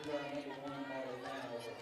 Greenbrier #1, Marley Hanover.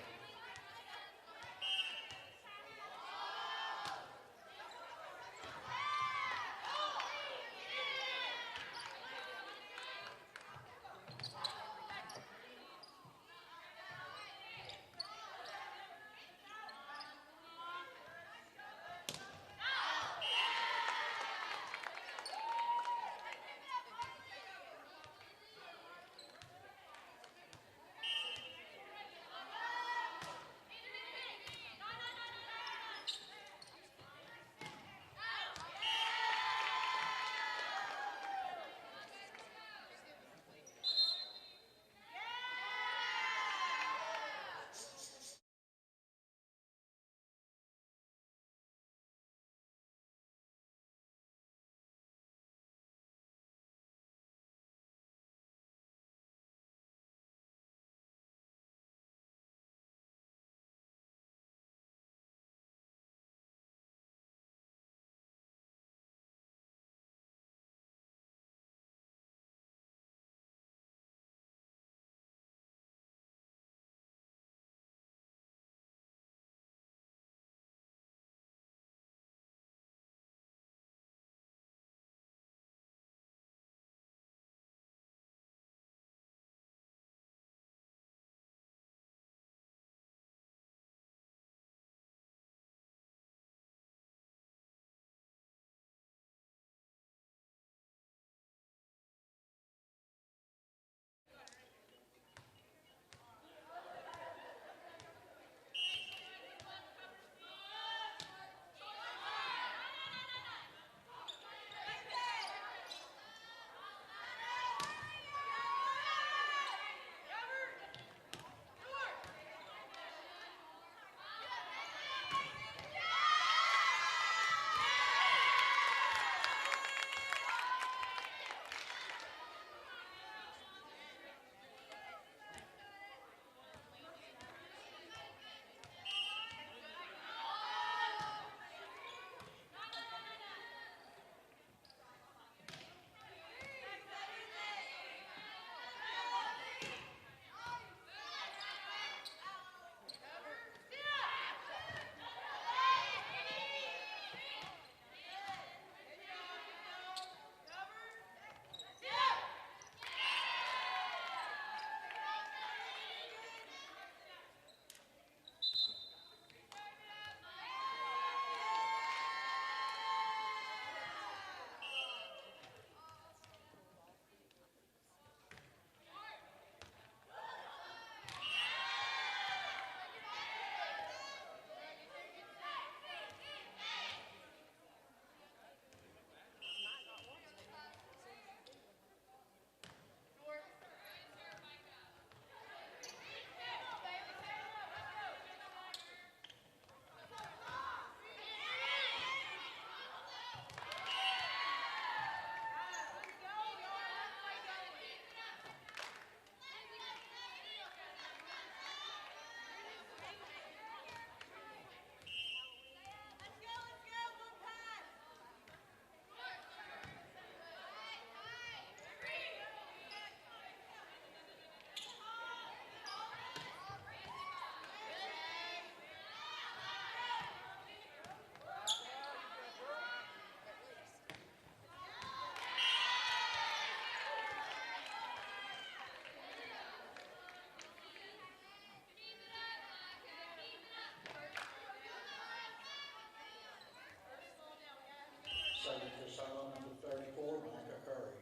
Second for SILOAM #34, Micah Curry.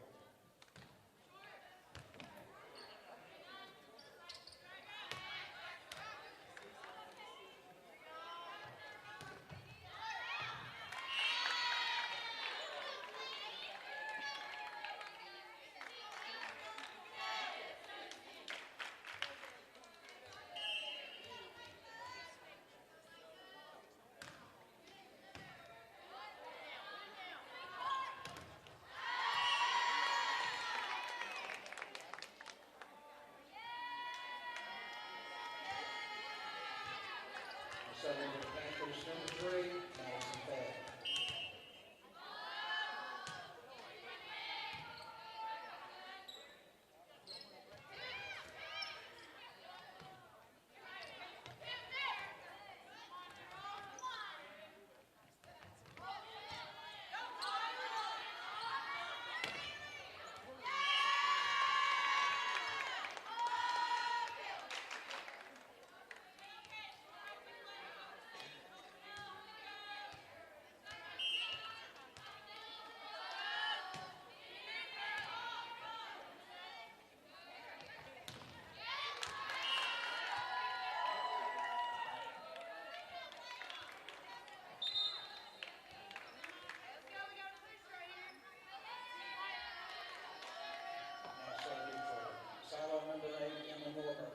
Second for Panthers #3, Madison Fay. one more hurry.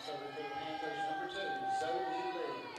So we put Panthers number 2, Zoe Lee.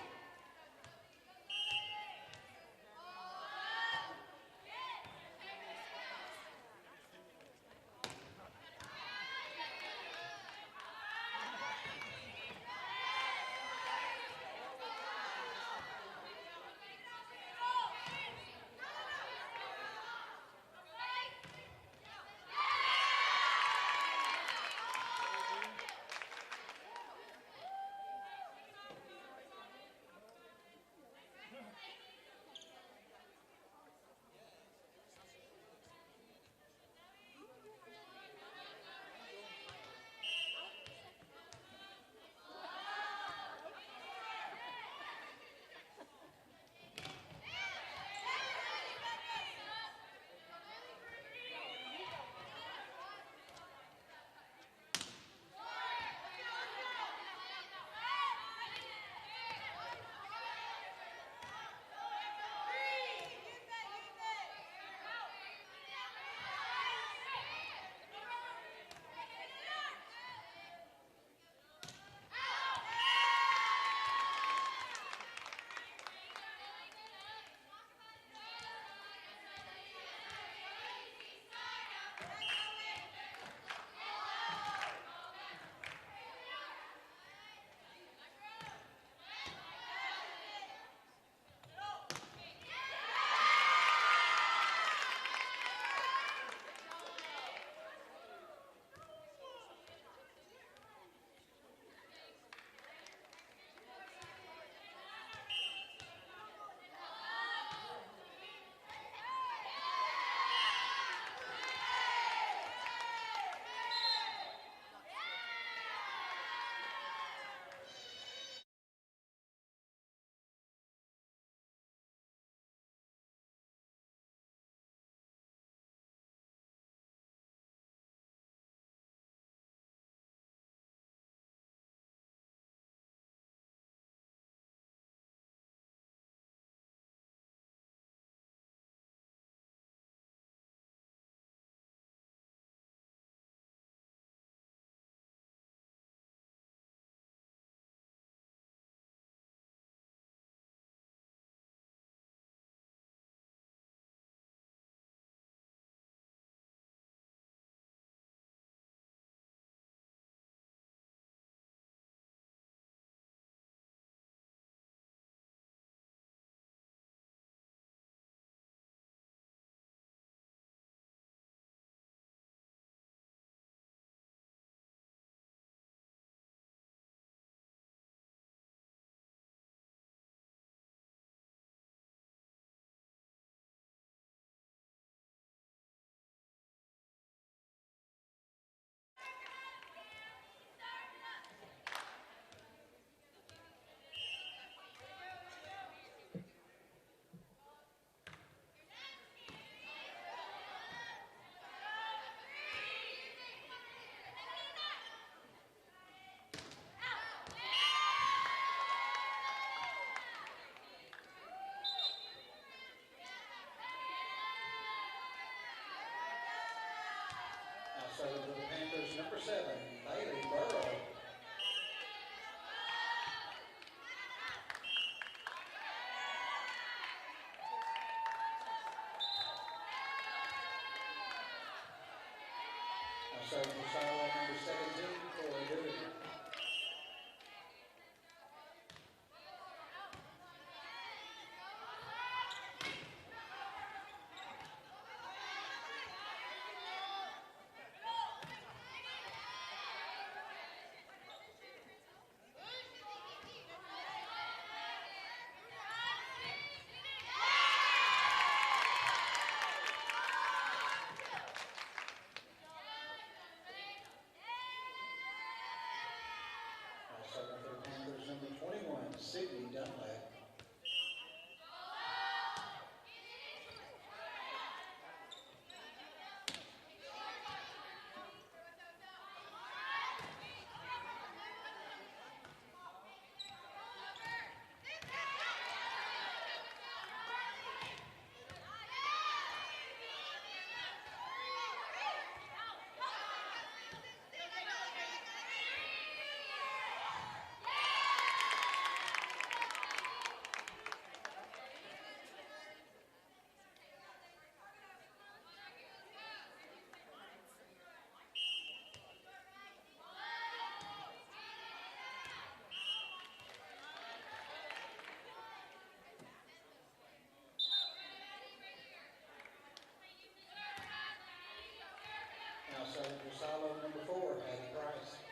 So the Panthers number 7, Bailey Burrow. So for SILOAM number 17, Corey Dewey. Sydney Dunlap. Now serving for SILOAM number 4, Patty Price.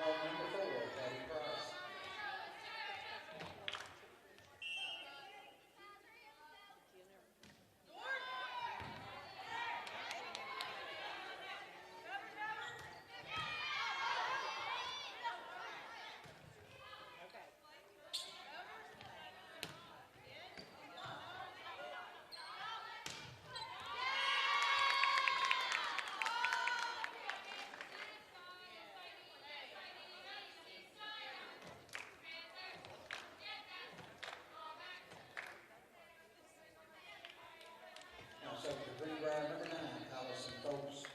Call number 4, Patty Price. Now second to Greenbrier number 9, Allison Folks.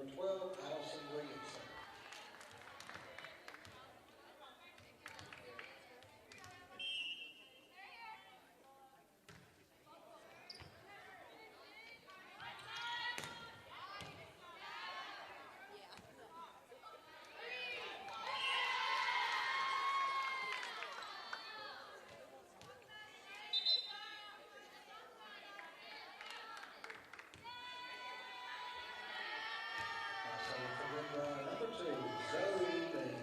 number 12, Allison Williamson. Number 2, Zoe Lee.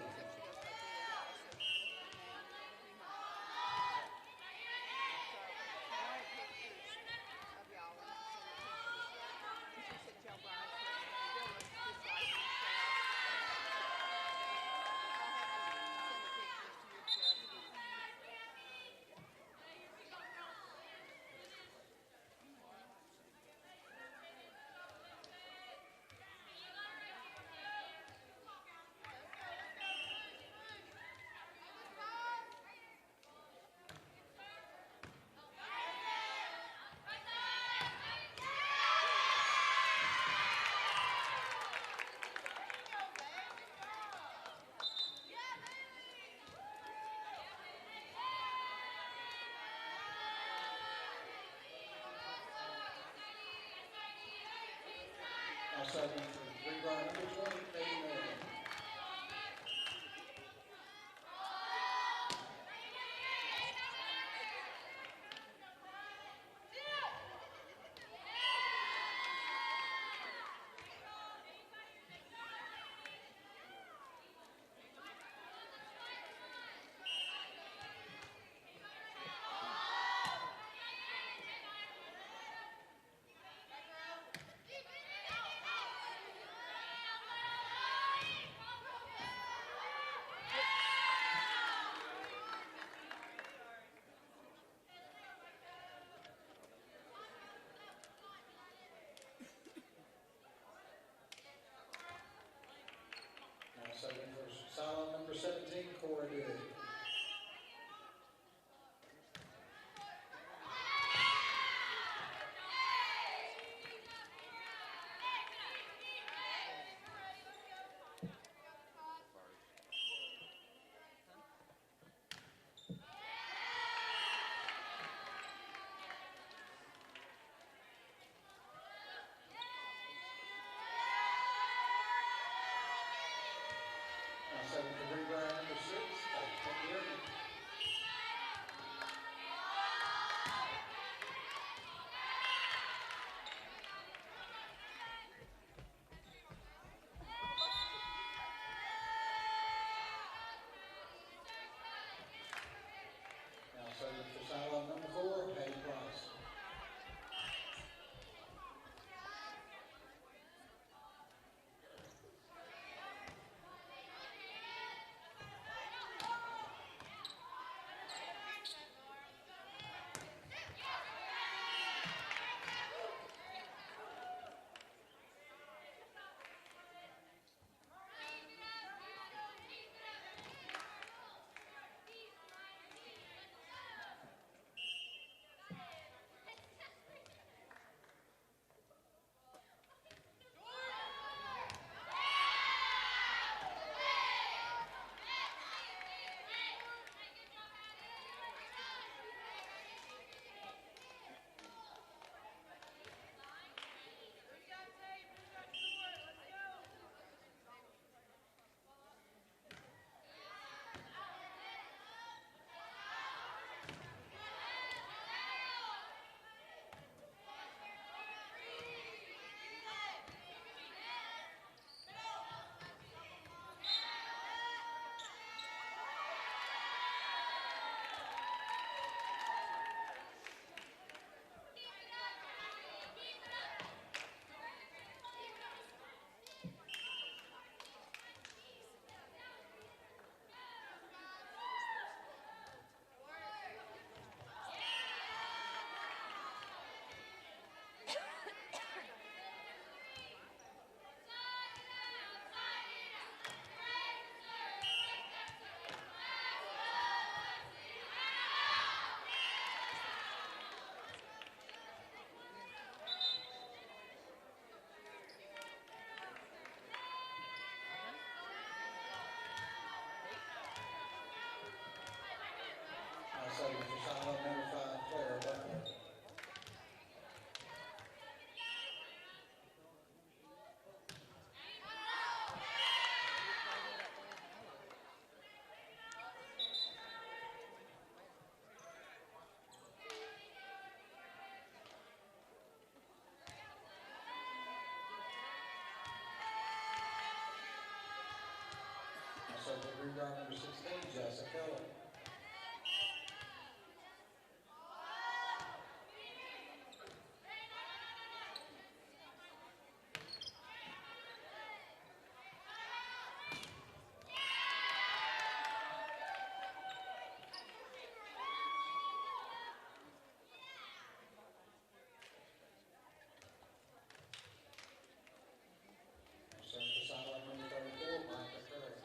Also, Greenbrier number 20, Katie Miller. serve the Greenbrier number 16, Jessica. Serve the SILOAM number 34, Micah Curry.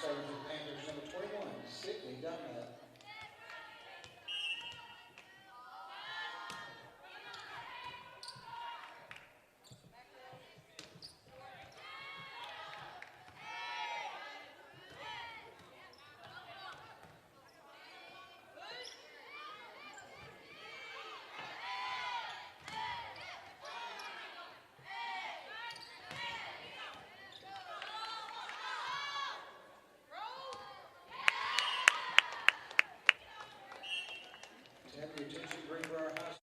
Serving for the Panthers number 21, Sydney Dunlap. Have your attention, Greenbrier High School.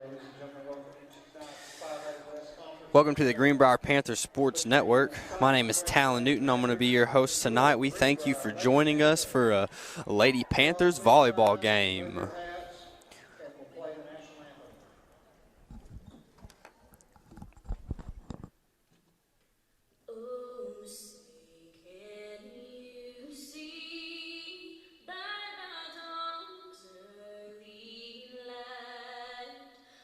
Ladies and gentlemen, welcome to tonight's 5A West Conference. Welcome to the Greenbrier Panthers Sports Network. My name is Talon Newton. I'm going to be your host tonight. We thank you for joining us for a Lady Panthers volleyball game. And we'll play the national anthem. Oh, say, can you see by the dawn's early light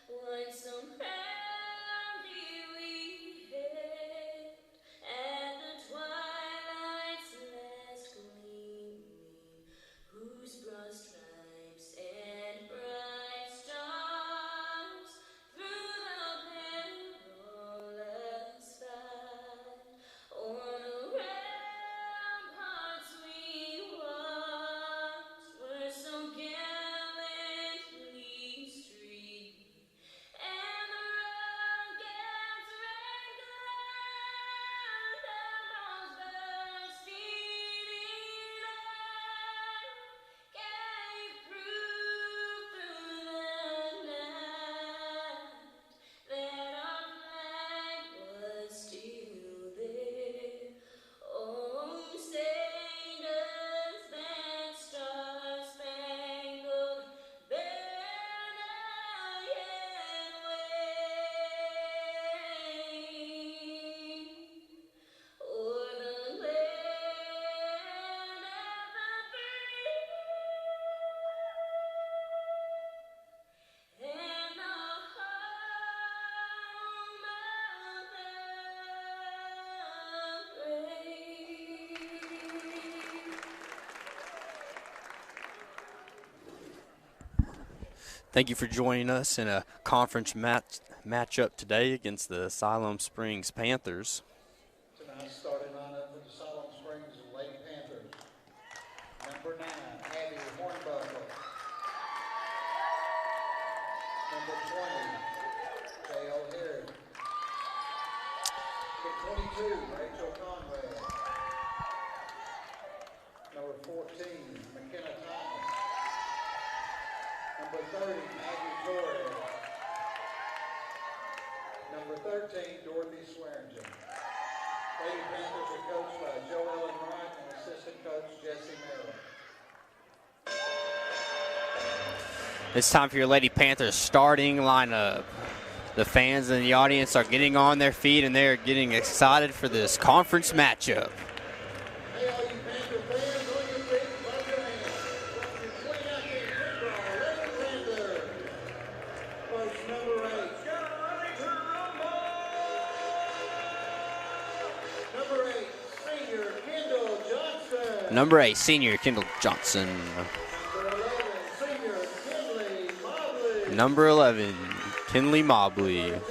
what so proudly we hailed at the twilight's last gleaming, whose broad stripes and bright stars through the perilous fight on the ramparts we watched were so gallantly streaming, and the rockets rang loud and balls bursting in air gave proof through the night that our flag was still there. Oh, say does that star-spangled banner yet wave o'er the land of the free and the home of the Thank you for joining us in a conference matchup today against the SILOAM Springs Panthers. Tonight's starting lineup for the SILOAM Springs Lady Panthers. Number 9, Abby Hornbuckle. Number 20, Jay O'Hare. Number 22, Rachel Conrad. Number 14, McKenna Thomas. Number 30, Maggie Torres. Number 13, Dorothy Swearingen. Lady Panthers are coached by Joe Ellen Wright and assistant coach Jesse Merrill. It's time for your Lady Panthers starting lineup. The fans and the audience are getting on their feet and they're getting excited for this conference matchup. Hey, all you Panther fans, on your feet, clap your hands. Welcome to 2019 Greenbrier Lady Panthers. Coach number 8. Number 8, senior Kendall Johnson. Number 8, senior Kendall Johnson. Number 11, Kinley Mobley. Number 11, Kinley Mobley. 13,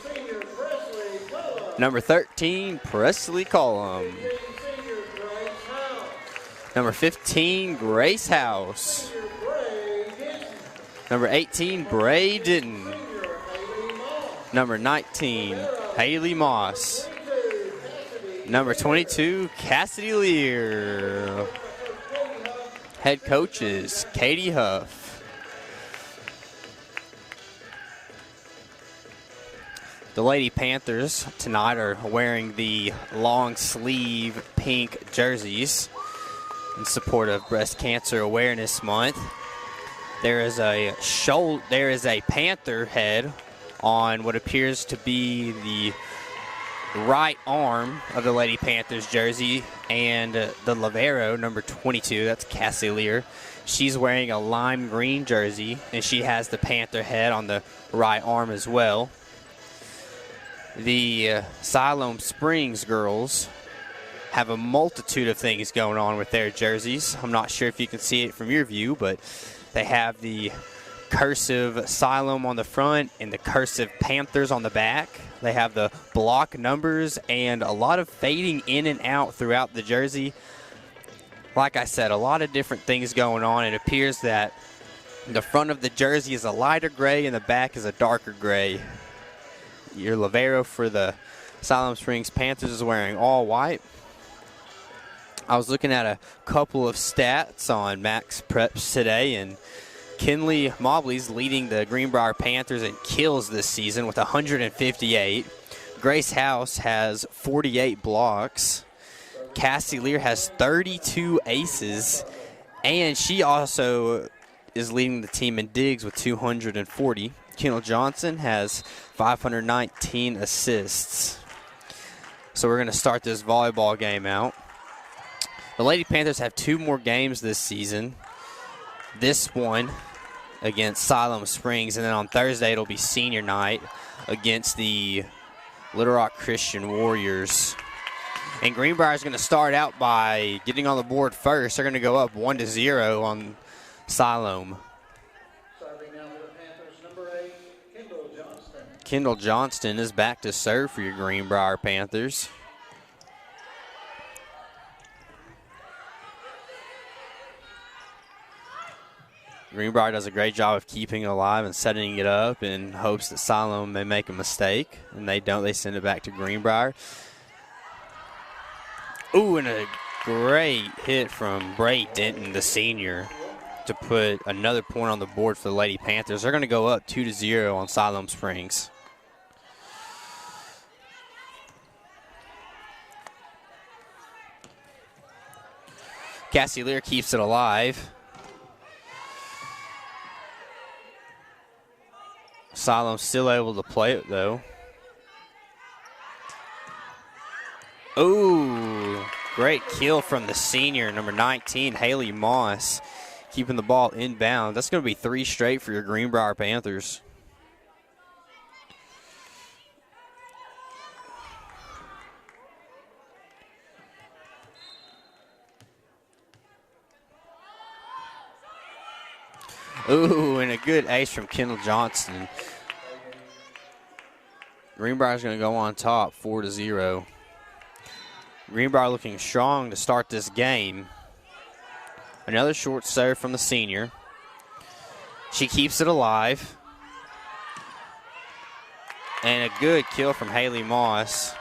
senior Presley Cullum. Number 13, Presley Cullum. 15, senior Grace House. Number 15, Grace House. Senior Bray Denton. Number 18, Bray Denton. Senior Haley Moss. Number 19, Haley Moss. 22, Cassidy. Number 22, Cassidy Lear. Head coaches, Katie Huff. The Lady Panthers tonight are wearing the long sleeve pink jerseys in support of Breast Cancer Awareness Month. There is a panther head on what appears to be the right arm of the Lady Panthers jersey, and the libero, number 22, that's Cassie Lear. She's wearing a lime green jersey, and she has the panther head on the right arm as well. The SILOAM Springs girls have a multitude of things going on with their jerseys. I'm not sure if you can see it from your view, but they have the cursive SILOAM on the front and the cursive Panthers on the back. They have the block numbers and a lot of fading in and out throughout the jersey. Like I said, a lot of different things going on. It appears that the front of the jersey is a lighter gray and the back is a darker gray. Your libero for the SILOAM Springs Panthers is wearing all white. I was looking at a couple of stats on Max Preps today, and Kinley Mobley's leading the Greenbrier Panthers in kills this season with 158. Grace House has 48 blocks. Cassie Lear has 32 aces. And she also is leading the team in digs with 240. Kendall Johnson has 519 assists. So we're going to start this volleyball game out. The Lady Panthers have 2 more games this season. This one against SILOAM Springs, and then on Thursday it'll be senior night against the Little Rock Christian Warriors. And Greenbrier is going to start out by getting on the board first. They're going to go up 1-0 on SILOAM. Serving now for the Panthers, number 8, Kendall Johnston. Kendall Johnston is back to serve for your Greenbrier Panthers. Greenbrier does a great job of keeping it alive and setting it up in hopes that SILOAM may make a mistake. And they don't. They send it back to Greenbrier. Ooh, and a great hit from Bray Denton, the senior, to put another point on the board for the Lady Panthers. They're going to go up 2-0 on SILOAM Springs. Cassie Lear keeps it alive. SILOAM still able to play it, though. Ooh, great kill from the senior, number 19, Haley Moss, keeping the ball inbound. That's going to be 3 straight for your Greenbrier Panthers. Ooh, and a good ace from Kendall Johnston. Greenbrier's going to go on top, 4-0. Greenbrier looking strong to start this game. Another short serve from the senior. She keeps it alive. And a good kill from Haley Moss.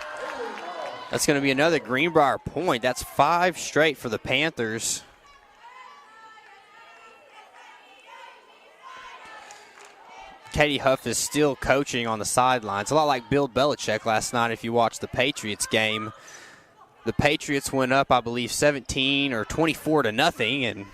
That's going to be another Greenbrier point. That's 5 straight for the Panthers. Katie Huff is still coaching on the sidelines. A lot like Bill Belichick last night if you watched the Patriots game. The Patriots went up, I believe, 17 or 24-0,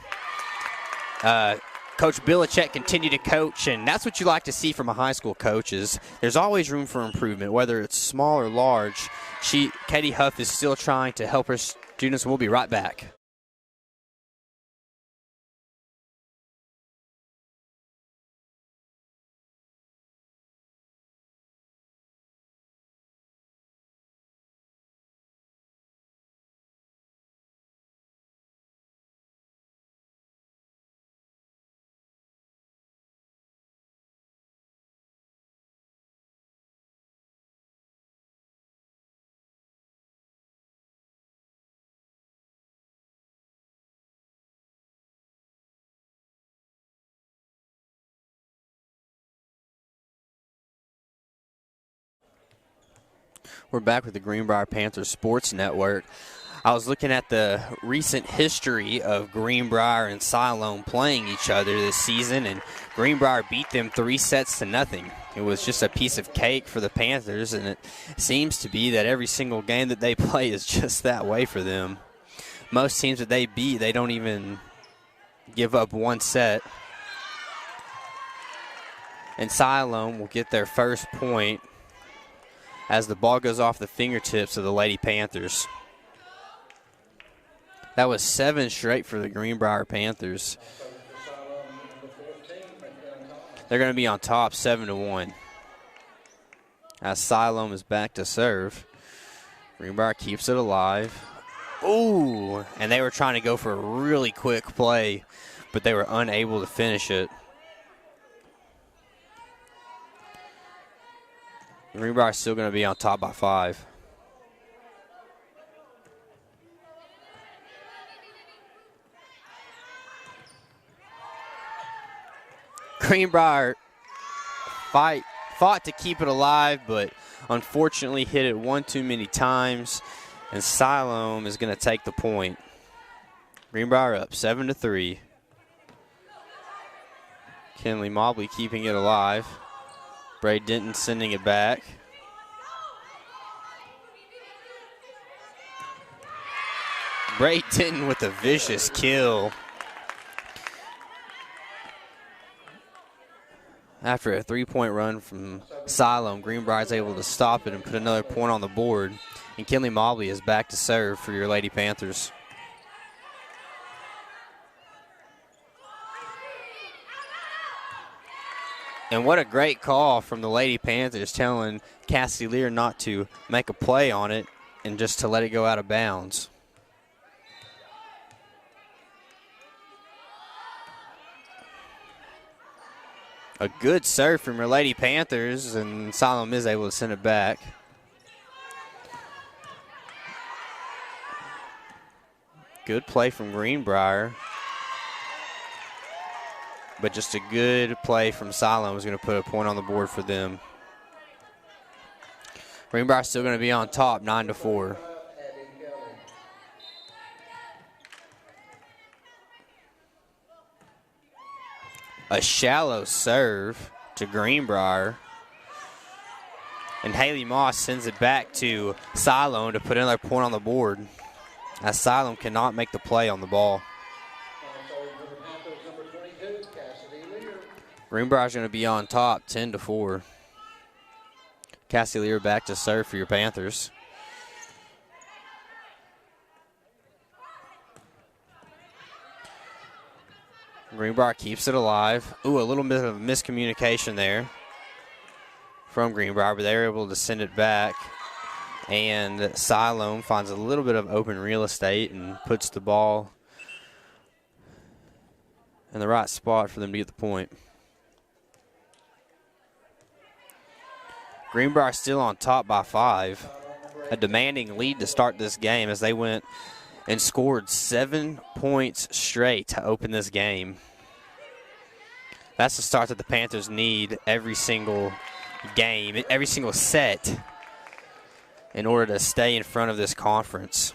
and Coach Belichick continued to coach, and that's what you like to see from a high school coach is there's always room for improvement, whether it's small or large. Katie Huff is still trying to help her students, and we'll be right back. We're back with the Greenbrier Panthers Sports Network. I was looking at the recent history of Greenbrier and SILOAM playing each other this season, and Greenbrier beat them 3-0. It was just a piece of cake for the Panthers, and it seems to be that every single game that they play is just that way for them. Most teams that they beat, they don't even give up one set. And SILOAM will get their first point as the ball goes off the fingertips of the Lady Panthers. That was 7 straight for the Greenbrier Panthers. They're going to be on top 7-1. As SILOAM is back to serve. Greenbrier keeps it alive. Ooh, and they were trying to go for a really quick play, but they were unable to finish it. Greenbrier is still going to be on top by 5. Greenbrier fought to keep it alive, but unfortunately hit it one too many times, and SILOAM is going to take the point. Greenbrier up 7-3. Kinley Mobley keeping it alive. Bray Denton sending it back. Bray Denton with a vicious kill. After a three-point run from SILOAM, Greenbrier is able to stop it and put another point on the board. And Kinley Mobley is back to serve for your Lady Panthers. And what a great call from the Lady Panthers, telling Cassie Lear not to make a play on it and just to let it go out of bounds. A good serve from your Lady Panthers, and SILOAM is able to send it back. Good play from Greenbrier. But just a good play from SILOAM is going to put a point on the board for them. Greenbrier still going to be on top, 9-4. A shallow serve to Greenbrier. And Haley Moss sends it back to SILOAM to put another point on the board, as SILOAM cannot make the play on the ball. Greenbrier's going to be on top, 10-4. Cassie Lear back to serve for your Panthers. Greenbrier keeps it alive. Ooh, a little bit of miscommunication there from Greenbrier, but they're able to send it back. And SILOAM finds a little bit of open real estate and puts the ball in the right spot for them to get the point. Greenbrier still on top by 5. A demanding lead to start this game, as they went and scored 7 points straight to open this game. That's the start that the Panthers need every single game, every single set, in order to stay in front of this conference.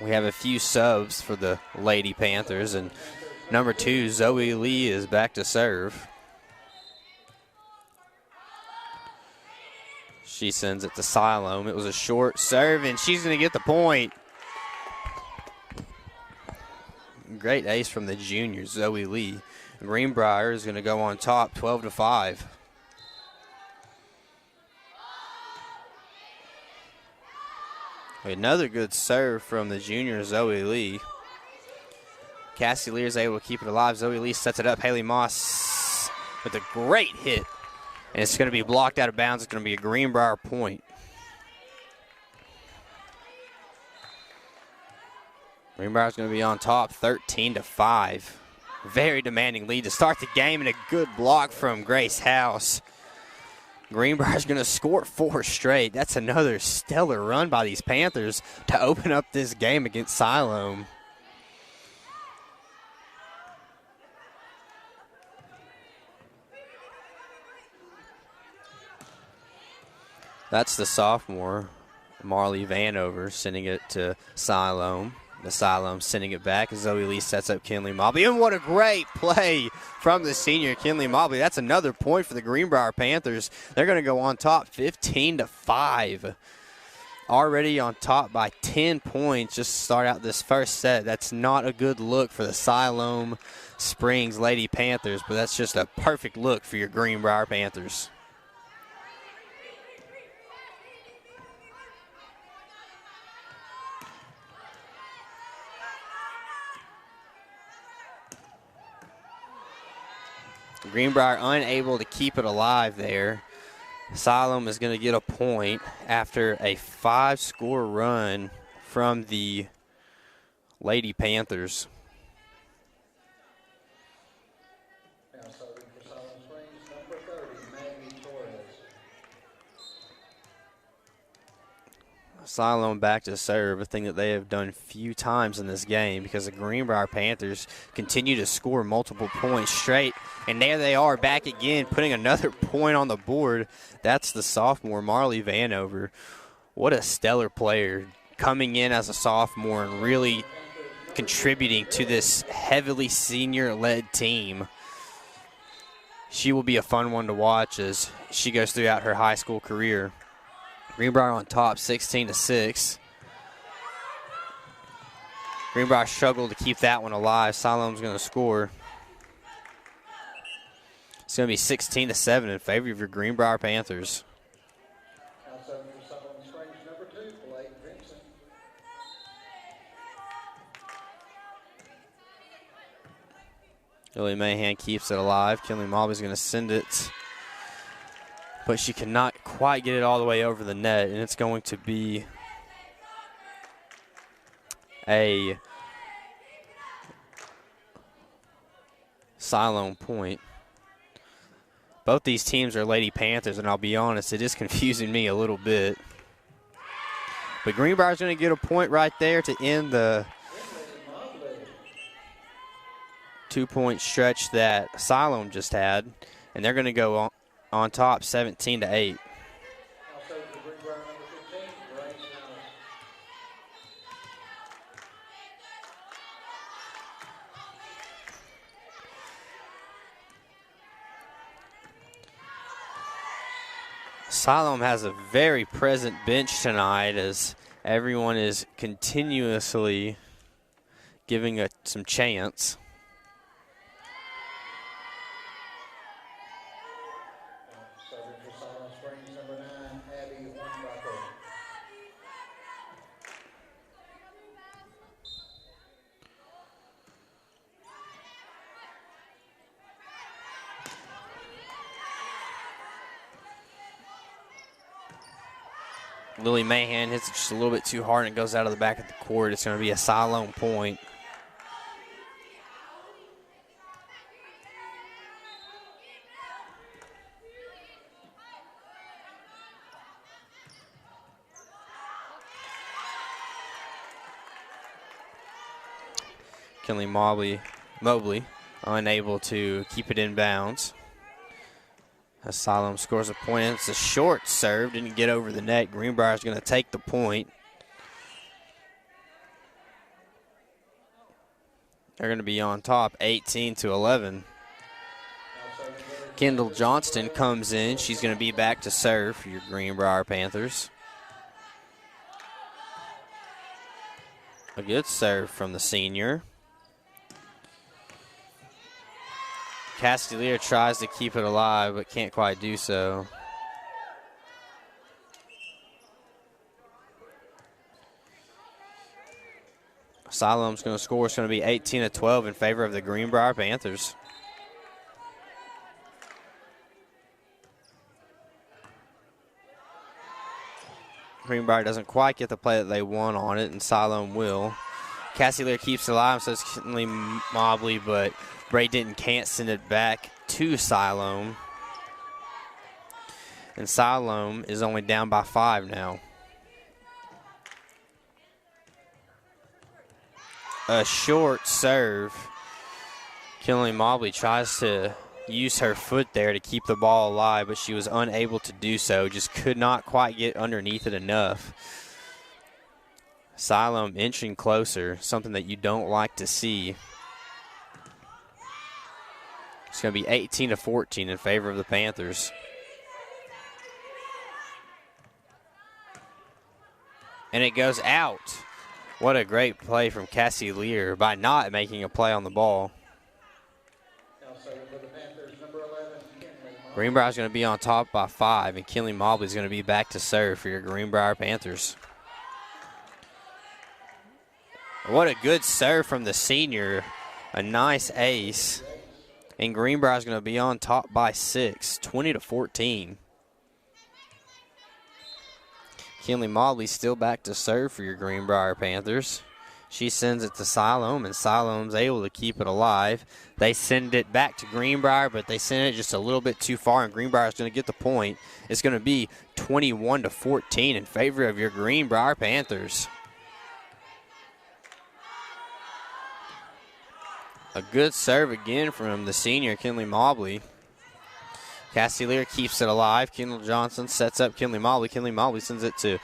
We have a few subs for the Lady Panthers, and number 2, Zoe Lee, is back to serve. She sends it to SILOAM. It was a short serve, and she's going to get the point. Great ace from the junior, Zoe Lee. Greenbrier is going to go on top, 12-5. Another good serve from the junior, Zoe Lee. Cassie Lear is able to keep it alive. Zoe Lee sets it up. Haley Moss with a great hit. And it's going to be blocked out of bounds. It's going to be a Greenbrier point. Greenbrier's going to be on top, 13-5. Very demanding lead to start the game, and a good block from Grace House. Greenbrier's going to score 4 straight. That's another stellar run by these Panthers to open up this game against SILOAM. That's the sophomore, Marley Vanover, sending it to SILOAM. The SILOAM sending it back. Zoe Lee sets up Kinley Mobley. And what a great play from the senior, Kinley Mobley. That's another point for the Greenbrier Panthers. They're going to go on top, 15-5. Already on top by 10 points just to start out this first set. That's not a good look for the SILOAM Springs Lady Panthers, but that's just a perfect look for your Greenbrier Panthers. Greenbrier unable to keep it alive there. SILOAM is going to get a point after a 5-score run from the Lady Panthers. Now serving for SILOAM Springs, number 30, Maggie Torres. SILOAM back to serve, a thing that they have done few times in this game, because the Greenbrier Panthers continue to score multiple points straight. And there they are back again, putting another point on the board. That's the sophomore, Marley Vanover. What a stellar player, coming in as a sophomore and really contributing to this heavily senior-led team. She will be a fun one to watch as she goes throughout her high school career. Greenbrier on top, 16-6. Greenbrier struggled to keep that one alive. SILOAM's going to score. It's going to be 16-7 in favor of your Greenbrier Panthers. Now serving for SILOAM Springs, number 2, Blake Vincent. Lily Mahan keeps it alive. Kinley Malby's going to send it, but she cannot quite get it all the way over the net, and it's going to be a SILOAM point. Both these teams are Lady Panthers, and I'll be honest, it is confusing me a little bit. But Greenbrier's going to get a point right there to end the 2-point stretch that SILOAM just had, and they're going to go on top 17-8. Now serving for Greenbrier, number 15, Grace House. SILOAM has a very present bench tonight as everyone is continuously giving it some chance. Serving for SILOAM Springs, number 9, Abby Hornbuckle. Lily Mahan hits it just a little bit too hard and it goes out of the back of the court. It's going to be a SILOAM point. Kinley Mobley unable to keep it in bounds. As SILOAM scores a point, it's a short serve, didn't get over the net. Greenbrier's going to take the point. They're going to be on top, 18-11. Kendall Johnston comes in. She's going to be back to serve for your Greenbrier Panthers. A good serve from the senior. Cassie Lear tries to keep it alive, but can't quite do so. SILOAM's going to score. It's going to be 18-12 in favor of the Greenbrier Panthers. Greenbrier doesn't quite get the play that they want on it, and SILOAM will. Cassie Lear keeps it alive, so it's Kinley Mobley, but Bray can't send it back to SILOAM. And SILOAM is only down by 5 now. A short serve. Kinley Mobley tries to use her foot there to keep the ball alive, but she was unable to do so. Just could not quite get underneath it enough. SILOAM inching closer, something that you don't like to see. It's going to be 18-14 in favor of the Panthers. And it goes out. What a great play from Cassie Lear by not making a play on the ball. Greenbrier's going to be on top by 5, and Kinley Mobley's going to be back to serve for your Greenbrier Panthers. What a good serve from the senior. A nice ace. And Greenbrier's going to be on top by 6, 20-14. Kinley Mobley still back to serve for your Greenbrier Panthers. She sends it to SILOAM, and SILOAM's able to keep it alive. They send it back to Greenbrier, but they send it just a little bit too far, and Greenbrier's going to get the point. It's going to be 21-14 in favor of your Greenbrier Panthers. A good serve again from the senior, Kinley Mobley. Cassie Lear keeps it alive. Kendall Johnson sets up Kinley Mobley. Kinley Mobley sends it to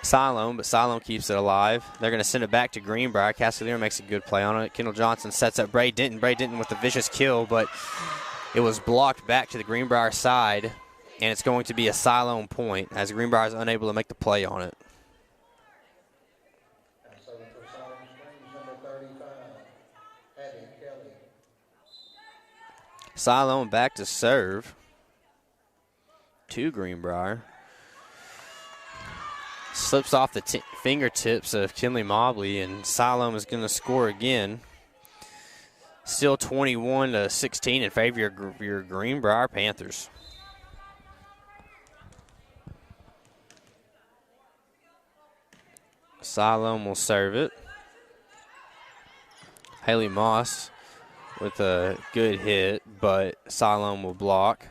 SILOAM, but SILOAM keeps it alive. They're going to send it back to Greenbrier. Castellier makes a good play on it. Kendall Johnson sets up Bray Denton. Bray Denton with a vicious kill, but it was blocked back to the Greenbrier side, and it's going to be a SILOAM point as Greenbrier is unable to make the play on it. And so for SILOAM Springs, number 35, Abby Kelly. SILOAM back to serve to Greenbrier. Slips off the fingertips of Kinley Mobley, and SILOAM is going to score again. Still 21-16 in favor of your Greenbrier Panthers. SILOAM will serve it. Haley Moss with a good hit, but SILOAM will block.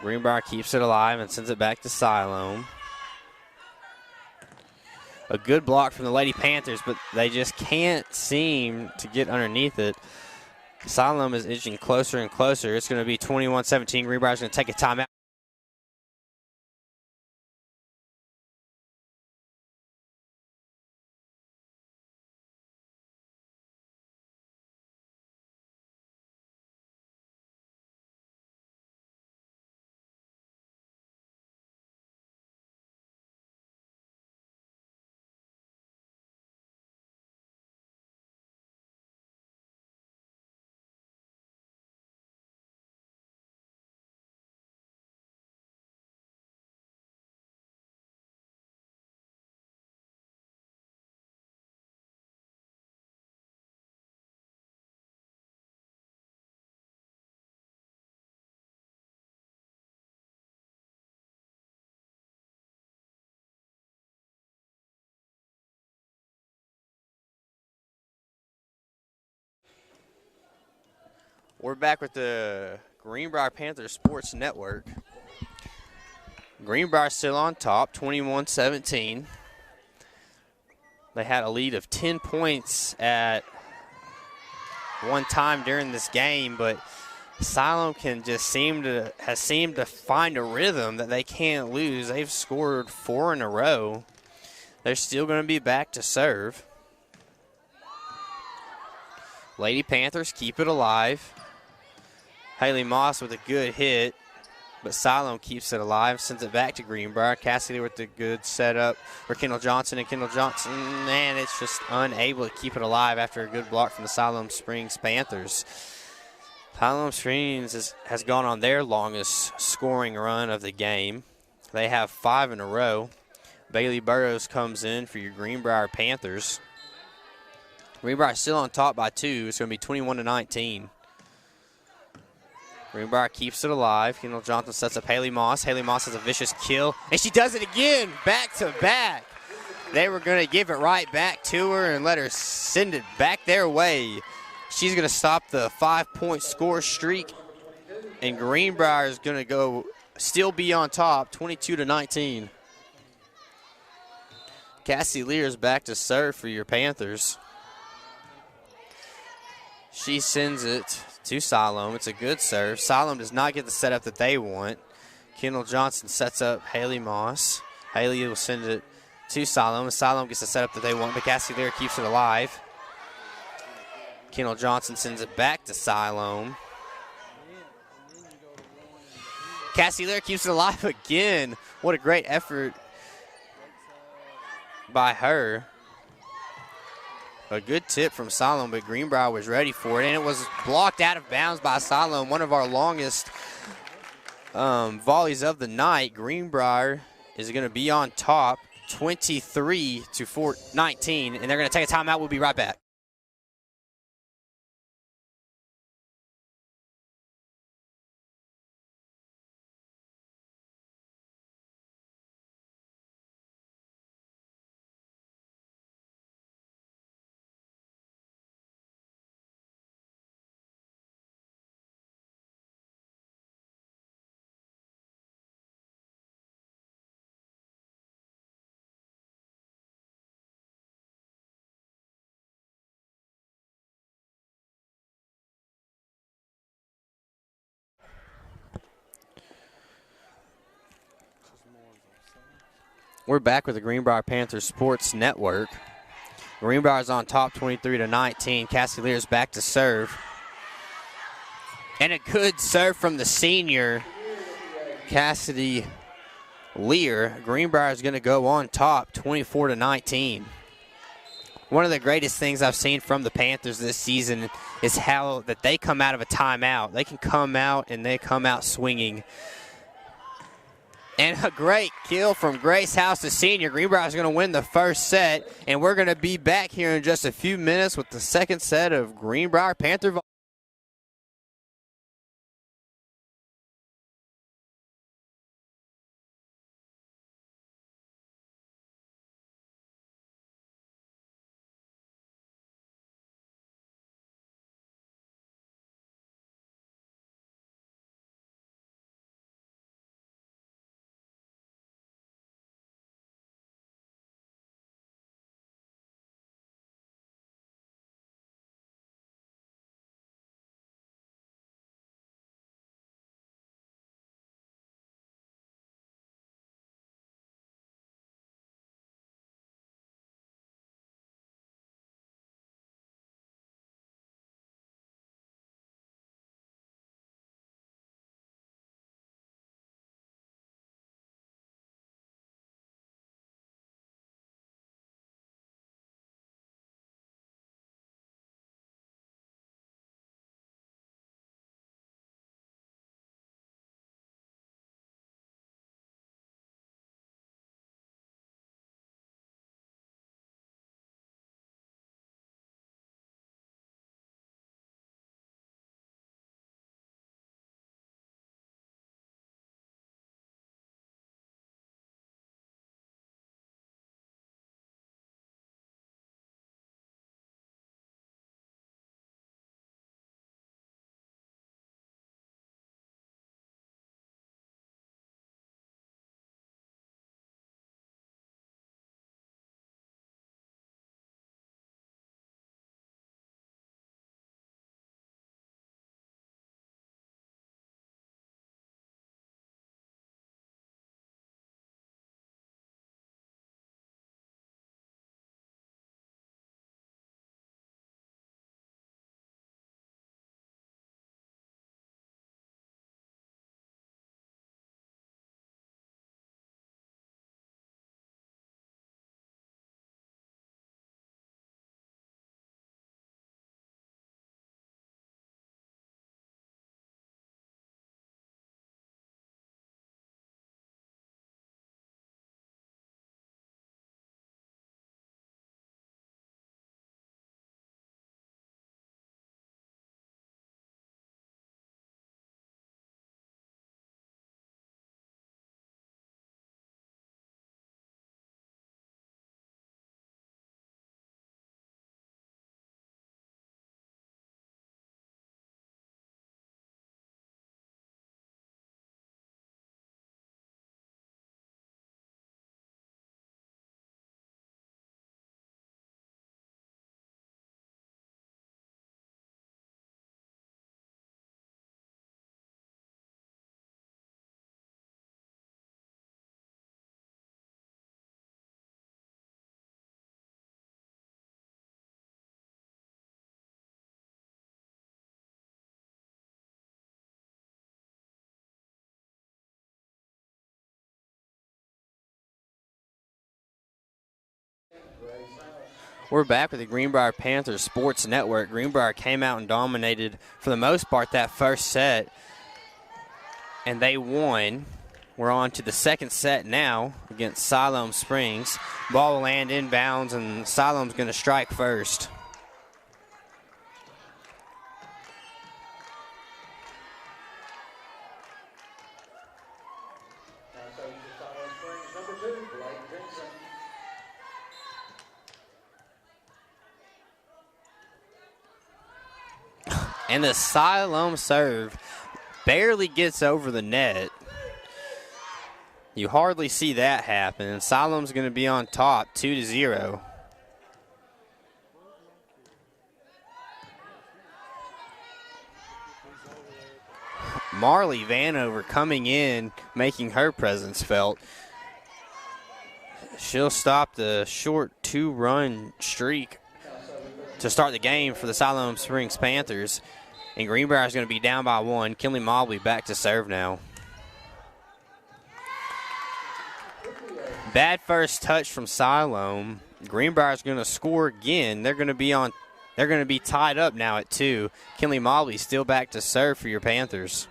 Greenbrier keeps it alive and sends it back to SILOAM. A good block from the Lady Panthers, but they just can't seem to get underneath it. SILOAM is inching closer and closer. It's going to be 21-17. Greenbrier's going to take a timeout. We're back with the Greenbrier Panthers Sports Network. Greenbrier still on top, 21-17. They had a lead of 10 points at one time during this game, but SILOAM has seemed to find a rhythm that they can't lose. They've scored 4 in a row. They're still going to be back to serve. Lady Panthers keep it alive. Haley Moss with a good hit, but SILOAM keeps it alive, sends it back to Greenbrier. Cassidy with the good setup for Kendall Johnson, and Kendall Johnson, man, it's just unable to keep it alive after a good block from the SILOAM Springs Panthers. SILOAM Springs has gone on their longest scoring run of the game. They have 5 in a row. Bailey Burrows comes in for your Greenbrier Panthers. Greenbrier still on top by 2. It's going to be 21-19. Greenbrier keeps it alive. Kendall Johnson sets up Haley Moss. Haley Moss has a vicious kill, and she does it again, back to back. They were going to give it right back to her and let her send it back their way. She's going to stop the 5-point score streak, and Greenbrier is going to still be on top, 22-19. Cassie Lear's back to serve for your Panthers. She sends it to SILOAM. It's a good serve. SILOAM does not get the setup that they want. Kendall Johnson sets up Haley Moss. Haley will send it to SILOAM. SILOAM gets the setup that they want, but Cassie Lear keeps it alive. Kendall Johnson sends it back to SILOAM. Cassie Lear keeps it alive again. What a great effort by her. A good tip from SILOAM, but Greenbrier was ready for it, and it was blocked out of bounds by SILOAM. One of our longest volleys of the night. Greenbrier is going to be on top, 23-19, and they're going to take a timeout. We'll be right back. We're back with the Greenbrier Panthers Sports Network. Greenbrier's on top 23-19. Cassie Lear's back to serve. And a good serve from the senior, Cassidy Lear. Greenbrier is going to go on top 24-19. One of the greatest things I've seen from the Panthers this season is how that they come out of a timeout. They can come out and they come out swinging. And a great kill from Grace House, the senior. Greenbrier is going to win the first set, and we're going to be back here in just a few minutes with the second set of Greenbrier Panther. We're back with the Greenbrier Panthers Sports Network. Greenbrier came out and dominated, for the most part, that first set, and they won. We're on to the second set now against SILOAM Springs. Ball will land inbounds, and SILOAM's going to strike first. And the SILOAM serve barely gets over the net. You hardly see that happen. And SILOAM's going to be on top, 2-0. Marley Vanover coming in, making her presence felt. she'll stop the short 2-run streak to start the game for the Siloam Springs Panthers. And Greenbrier is going to be down by 1. Kinley Mobley back to serve now. Bad first touch from Siloam. Greenbrier is going to score again. They're going to be tied up now at 2. Kinley Mobley still back to serve for your Panthers.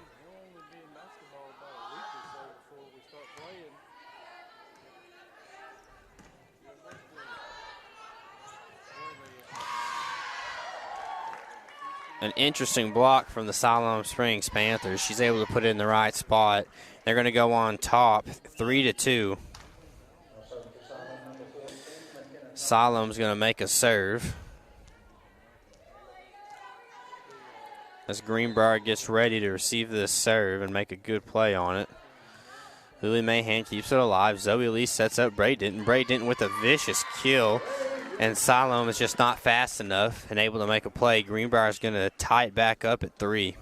An interesting block from the Siloam Springs Panthers. She's able to put it in the right spot. They're going to go on top 3-2. Siloam's going to make a serve as Greenbrier gets ready to receive this serve and make a good play on it. Lily Mahan keeps it alive. Zoe Lee sets up Bray Denton. Bray Denton with a vicious kill. And Siloam is just not fast enough and able to make a play. Greenbrier is going to tie it back up at 3.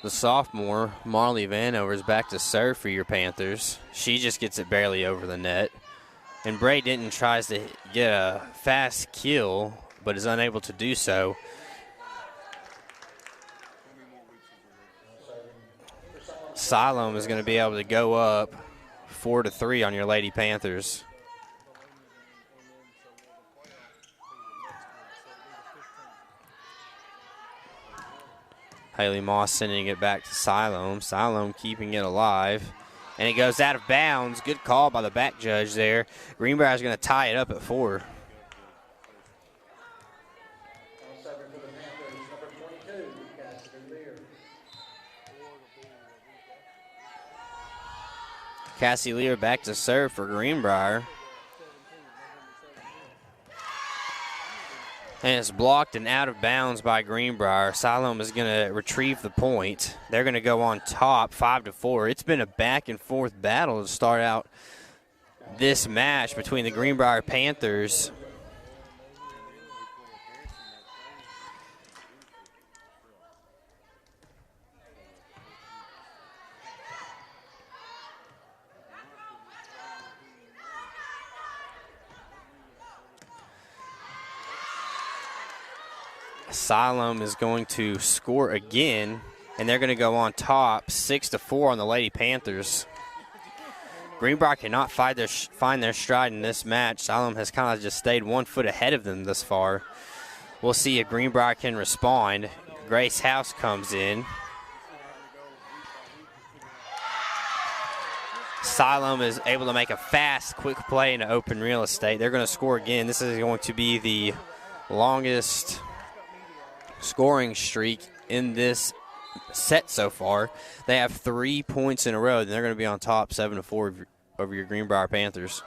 The sophomore, Marley Vanover, is back to serve for your Panthers. She just gets it barely over the net. And Bray Denton tries to get a fast kill, but is unable to do so. Siloam is going to be able to go up 4-3 on your Lady Panthers. Haley Moss sending it back to Siloam. Siloam keeping it alive. And it goes out of bounds. Good call by the back judge there. Greenbrier is going to tie it up at 4. Cassie Lear back to serve for Greenbrier. And it's blocked and out of bounds by Greenbrier. Siloam is going to retrieve the point. They're going to go on top 5-4. It's been a back and forth battle to start out this match between the Greenbrier Panthers Siloam is going to score again, and they're going to go on top 6-4 on the Lady Panthers. Greenbrier cannot find their stride in this match. Siloam has kind of just stayed 1 foot ahead of them thus far. We'll see if Greenbrier can respond. Grace House comes in. Siloam is able to make a fast, quick play into open real estate. They're going to score again. This is going to be the longest scoring streak in this set so far. They have 3 points in a row, and they're going to be on top 7-4 over your Greenbrier Panthers.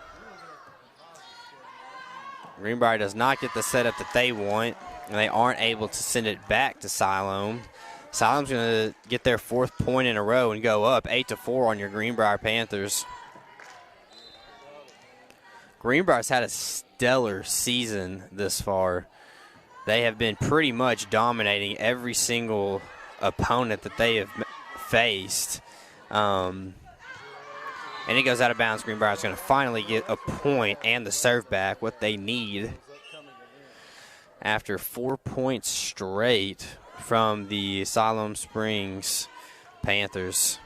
Greenbrier does not get the setup that they want, and they aren't able to send it back to Siloam. Siloam's going to get their 4th point in a row and go up 8-4 on your Greenbrier Panthers. Greenbrier's had a stellar season this far. They have been pretty much dominating every single opponent that they have faced. And it goes out of bounds. Greenbrier's going to finally get a point and the serve back, what they need after 4 points straight from the Siloam Springs Panthers.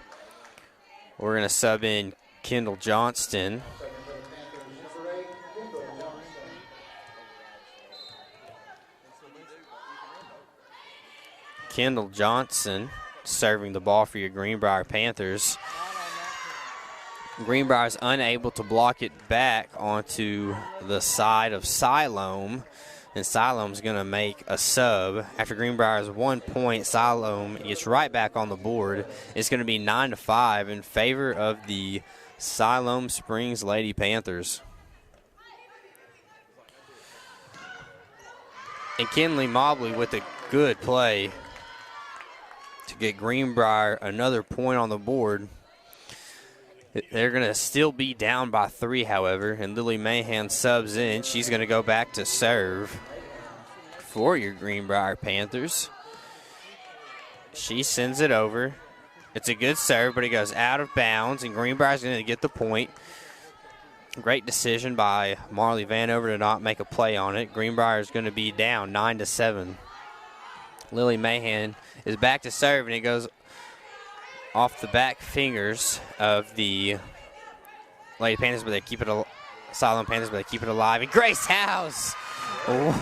We're going to sub in Kendall Johnston. Kendall Johnson serving the ball for your Greenbrier Panthers. Greenbrier is unable to block it back onto the side of Siloam, and Siloam's going to make a sub. After Greenbrier's 1 point, Siloam gets right back on the board. It's going to be 9-5 in favor of the Siloam Springs Lady Panthers. And Kinley Mobley with a good play to get Greenbrier another point on the board. They're going to still be down by 3, however, and Lily Mahan subs in. She's going to go back to serve. for your Greenbrier Panthers. She sends it over. It's a good serve, but it goes out of bounds, and Greenbrier's going to get the point. Great decision by Marley Vanover to not make a play on it. Greenbrier is going to be down 9-7. Lily Mahan is back to serve, and it goes off the back fingers of the Lady Panthers, but they keep it SILOAM Panthers, but they keep it alive. And Grace House!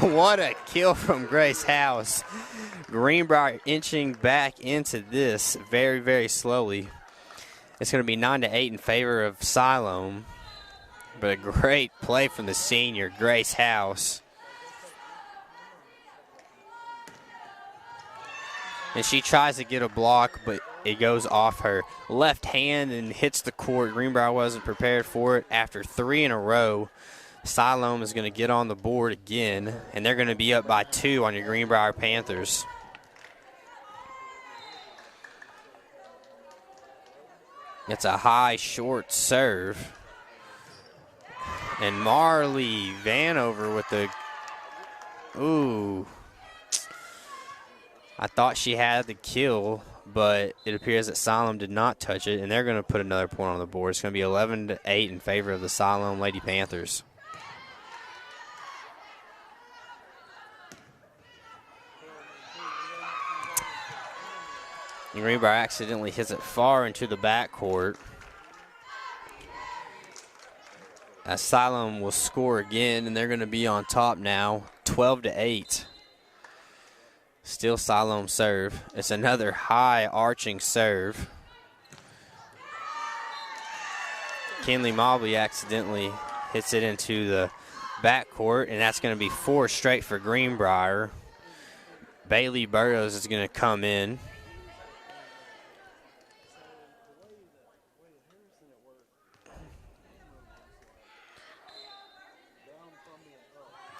What a kill from Grace House. Greenbrier inching back into this very, very slowly. It's going to be 9-8 in favor of SILOAM. But a great play from the senior, Grace House. And she tries to get a block, but it goes off her left hand and hits the court. Greenbrier wasn't prepared for it. After 3 in a row, SILOAM is going to get on the board again, and they're going to be up by 2 on your Greenbrier Panthers. It's a high, short serve. And Marley Vanover with the, ooh. I thought she had the kill, but it appears that SILOAM did not touch it, and they're going to put another point on the board. It's going to be 11-8 in favor of the SILOAM Lady Panthers. Greenbrier accidentally hits it far into the backcourt. As SILOAM will score again, and they're going to be on top now, 12-8. Still SILOAM serve. It's another high arching serve. Kinley Mobley accidentally hits it into the backcourt, and that's going to be 4 straight for Greenbrier. Bailey Burrows is going to come in.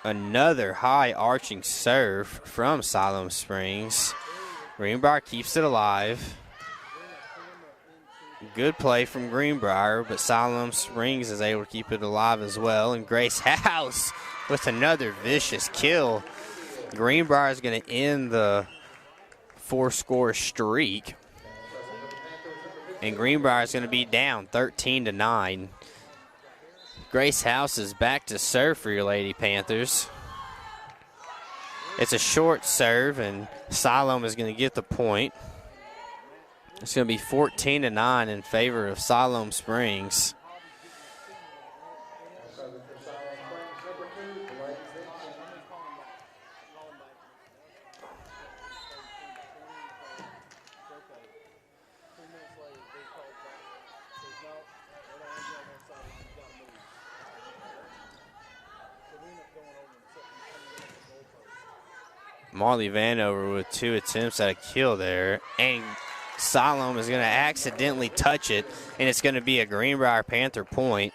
Another high arching serve from SILOAM Springs. Greenbrier keeps it alive. Good play from Greenbrier, but SILOAM Springs is able to keep it alive as well. And Grace House with another vicious kill. Greenbrier is going to end the 4-score streak. And Greenbrier is going to be down 13-9. Grace House is back to serve for your Lady Panthers. It's a short serve, and SILOAM is going to get the point. It's going to be 14-9 in favor of SILOAM Springs. Marley Vanover with 2 attempts at a kill there. And SILOAM is going to accidentally touch it, and it's going to be a Greenbrier Panther point.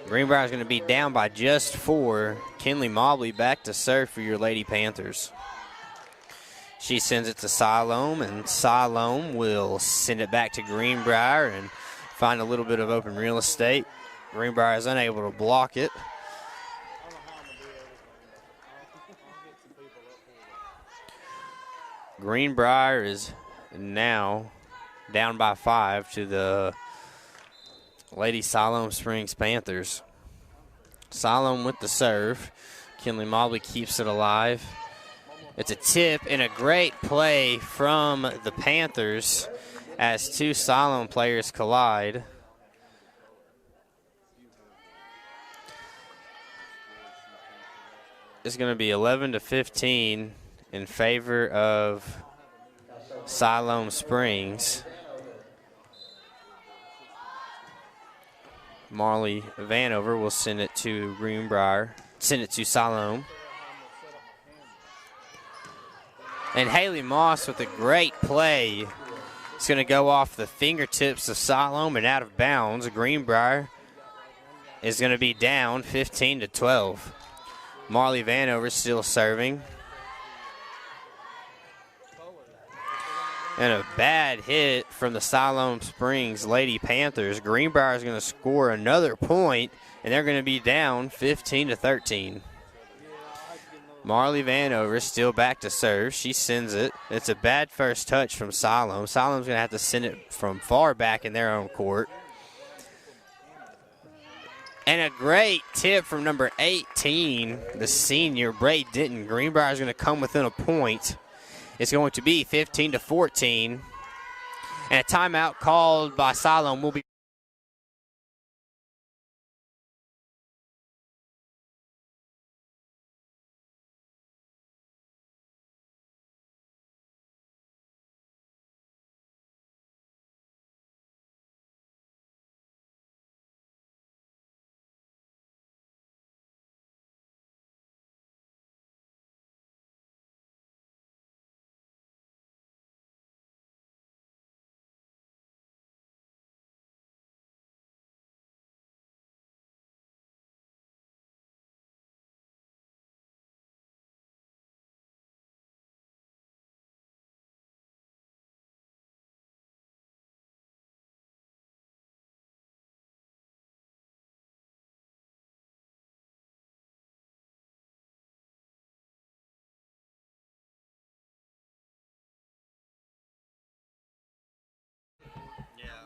Greenbrier is going to be down by just 4. Kinley Mobley back to serve for your Lady Panthers. She sends it to SILOAM, and SILOAM will send it back to Greenbrier and find a little bit of open real estate. Greenbrier is unable to block it. Greenbrier is now down by 5 to the Lady SILOAM Springs Panthers. SILOAM with the serve. Kinley Mobley keeps it alive. It's a tip and a great play from the Panthers as 2 SILOAM players collide. It's going to be 11-15 in favor of SILOAM Springs. Marley Vanover will send it to Greenbrier, send it to SILOAM. And Haley Moss with a great play. It's going to go off the fingertips of SILOAM and out of bounds. Greenbrier is going to be down 15-12. Marley Vanover still serving. And a bad hit from the Siloam Springs Lady Panthers. Greenbrier is going to score another point, and they're going to be down 15-13. Marley Vanover still back to serve. She sends it. It's a bad first touch from Siloam. Siloam's going to have to send it from far back in their own court. And a great tip from number 18, the senior, Bray Denton. Greenbrier is going to come within a point. It's going to be 15-14. And a timeout called by Siloam will be.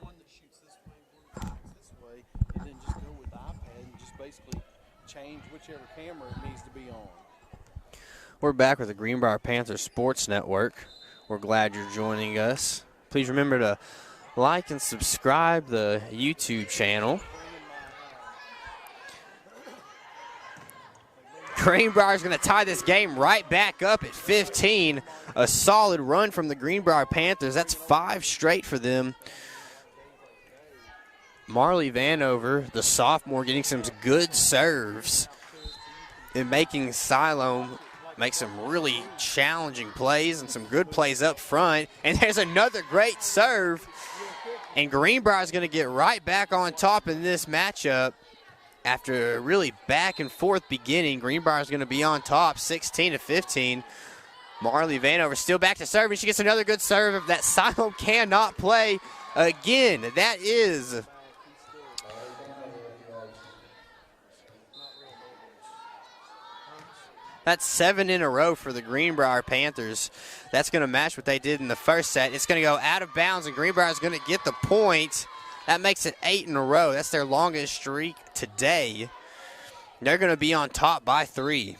One that shoots this way, and then just go with the iPad and just basically change whichever camera it needs to be on. We're back with the Greenbrier Panthers Sports Network. We're glad you're joining us. Please remember to like and subscribe the YouTube channel. Greenbrier is going to tie this game right back up at 15. A solid run from the Greenbrier Panthers. That's 5 straight for them. Marley Vanover, the sophomore, getting some good serves and making Siloam make some really challenging plays and some good plays up front. And there's another great serve. And Greenbrier is going to get right back on top in this matchup. After a really back and forth beginning, Greenbrier is going to be on top 16-15. Marley Vanover still back to serve, and she gets another good serve that Siloam cannot play again. That is That's 7 in a row for the Greenbrier Panthers. That's going to match what they did in the first set. It's going to go out of bounds, and Greenbrier is going to get the point. That makes it 8 in a row. That's their longest streak today. They're going to be on top by 3.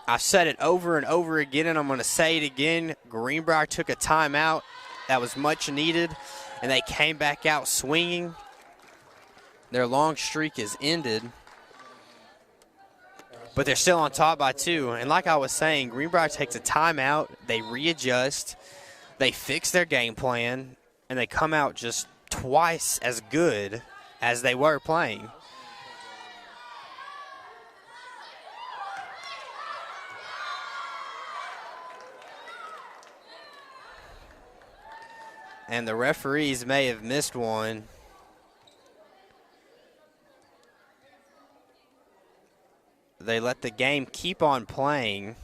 I've said it over and over again, and I'm going to say it again. Greenbrier took a timeout. That was much needed, and they came back out swinging. Their long streak is ended, but they're still on top by 2. And like I was saying, Greenbrier takes a timeout. They readjust. They fix their game plan, and they come out just twice as good as they were playing. And the referees may have missed one. They let the game keep on playing.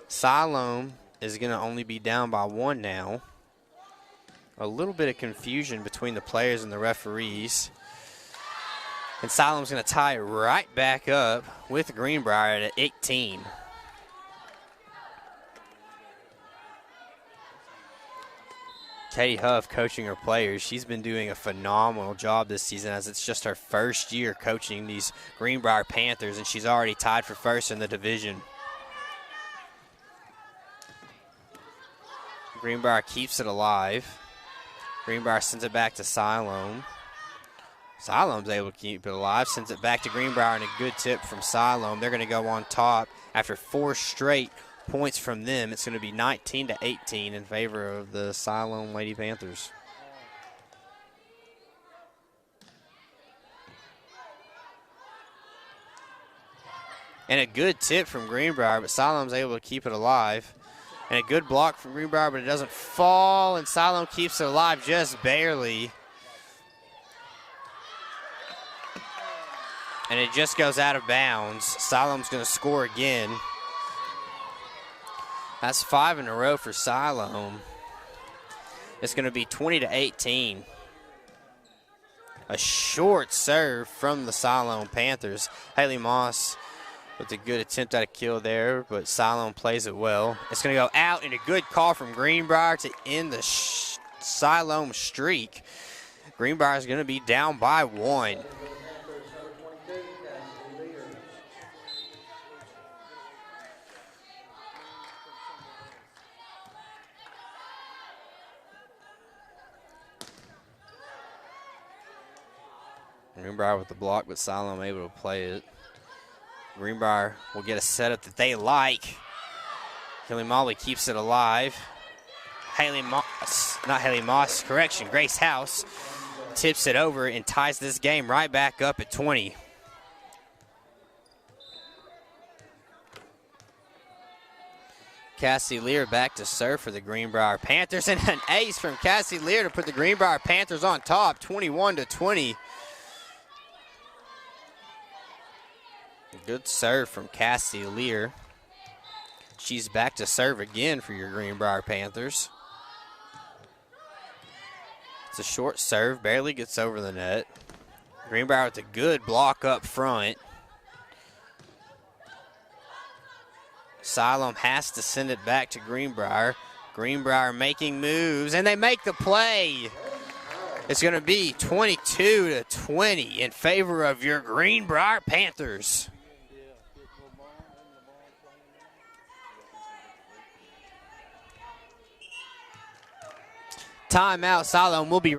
Siloam is going to only be down by 1 now. A little bit of confusion between the players and the referees. And Siloam's going to tie right back up with Greenbrier at 18. Katie Huff coaching her players. She's been doing a phenomenal job this season, as it's just her first year coaching these Greenbrier Panthers, and she's already tied for first in the division. Greenbrier keeps it alive. Greenbrier sends it back to Siloam. Siloam's able to keep it alive, sends it back to Greenbrier, and a good tip from Siloam. They're going to go on top after 4 straight points from them. It's going to be 19-18 in favor of the Siloam Lady Panthers. And a good tip from Greenbrier, but Siloam's able to keep it alive. And a good block from Greenbrier, but it doesn't fall, and Siloam keeps it alive just barely. And it just goes out of bounds. Siloam's going to score again. That's 5 in a row for SILOAM. It's going to be 20-18. A short serve from the SILOAM Panthers. Haley Moss with a good attempt at a kill there, but SILOAM plays it well. It's going to go out, and a good call from Greenbrier to end the SILOAM streak. Greenbrier is going to be down by 1. Greenbrier with the block, but SILOAM able to play it. Greenbrier will get a setup that they like. Haley Molly keeps it alive. Grace House tips it over and ties this game right back up at 20. Cassie Lear back to serve for the Greenbrier Panthers, and an ace from Cassie Lear to put the Greenbrier Panthers on top, 21-20. Good serve from Cassie Lear. She's back to serve again for your Greenbrier Panthers. It's a short serve, barely gets over the net. Greenbrier with a good block up front. SILOAM has to send it back to Greenbrier. Greenbrier making moves, and they make the play. It's going to be 22-20 in favor of your Greenbrier Panthers. Timeout, SILOAM will be.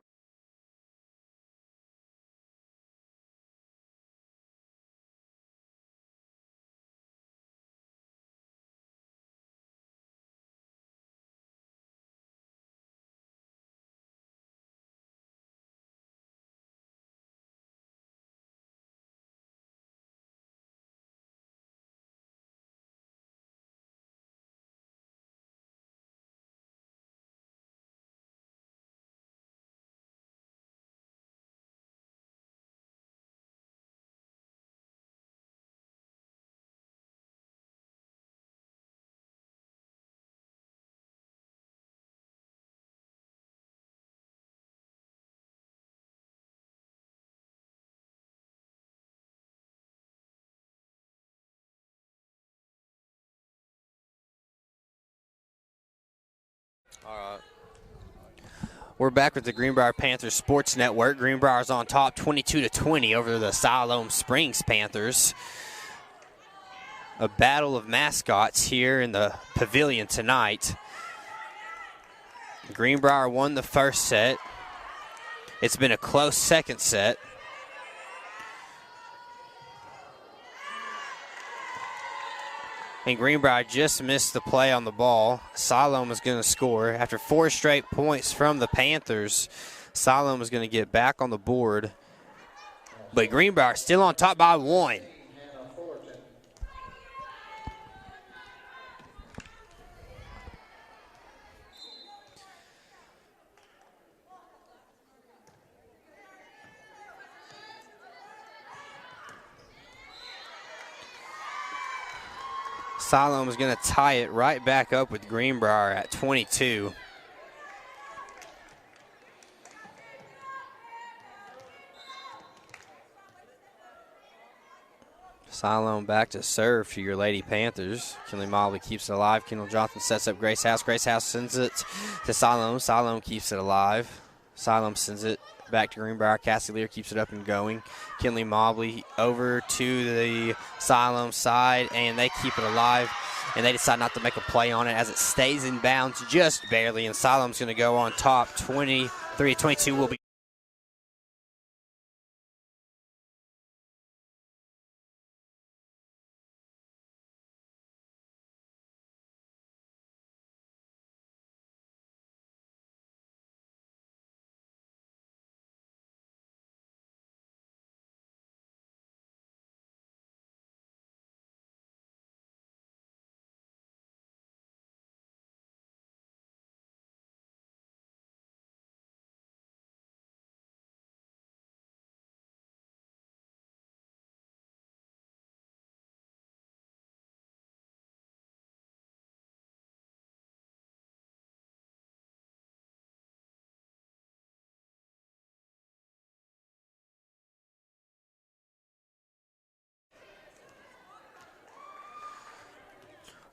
All right. We're back with the Greenbrier Panthers Sports Network. Greenbrier's on top 22-20 over the SILOAM Springs Panthers. A battle of mascots here in the pavilion tonight. Greenbrier won the first set. It's been a close second set. And Greenbrier just missed the play on the ball. SILOAM is going to score. After 4 straight points from the Panthers, SILOAM is going to get back on the board. But Greenbrier still on top by 1. SILOAM is going to tie it right back up with Greenbrier at 22. SILOAM back to serve for your Lady Panthers. Kinley Mobley keeps it alive. Kendall Johnson sets up Grace House. Grace House sends it to SILOAM. SILOAM keeps it alive. SILOAM sends it back to Greenbrier. Cassie Lear keeps it up and going. Kinley Mobley over to the SILOAM side, and they keep it alive. And they decide not to make a play on it as it stays in bounds just barely. And SILOAM's going to go on top 23-22 will be.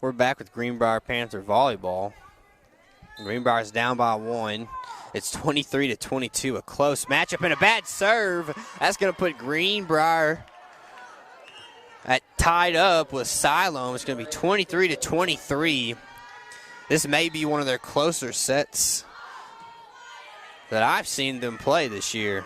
We're back with Greenbrier Panther volleyball. Greenbrier's down by 1. It's 23-22, a close matchup and a bad serve. That's going to put Greenbrier tied up with SILOAM. It's going to be 23-23. This may be one of their closer sets that I've seen them play this year.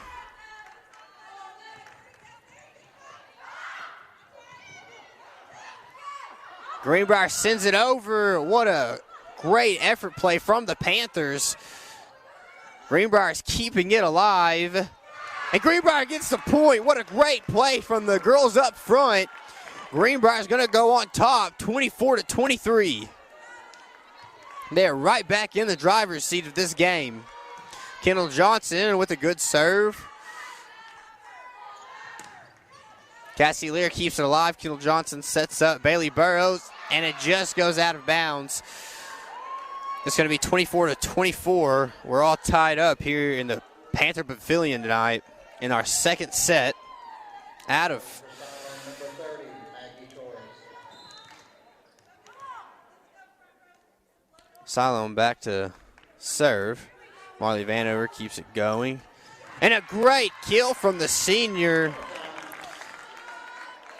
Greenbrier sends it over. What a great effort play from the Panthers. Greenbrier's keeping it alive. And Greenbrier gets the point. What a great play from the girls up front. Greenbrier's going to go on top, 24-23. They're right back in the driver's seat of this game. Kendall Johnson with a good serve. Cassie Lear keeps it alive. Kendall Johnson sets up Bailey Burrows, and it just goes out of bounds. It's going to be 24-24. We're all tied up here in the Panther Pavilion tonight in our second set out of SILOAM back to serve. Marley Vanover keeps it going. And a great kill from the senior,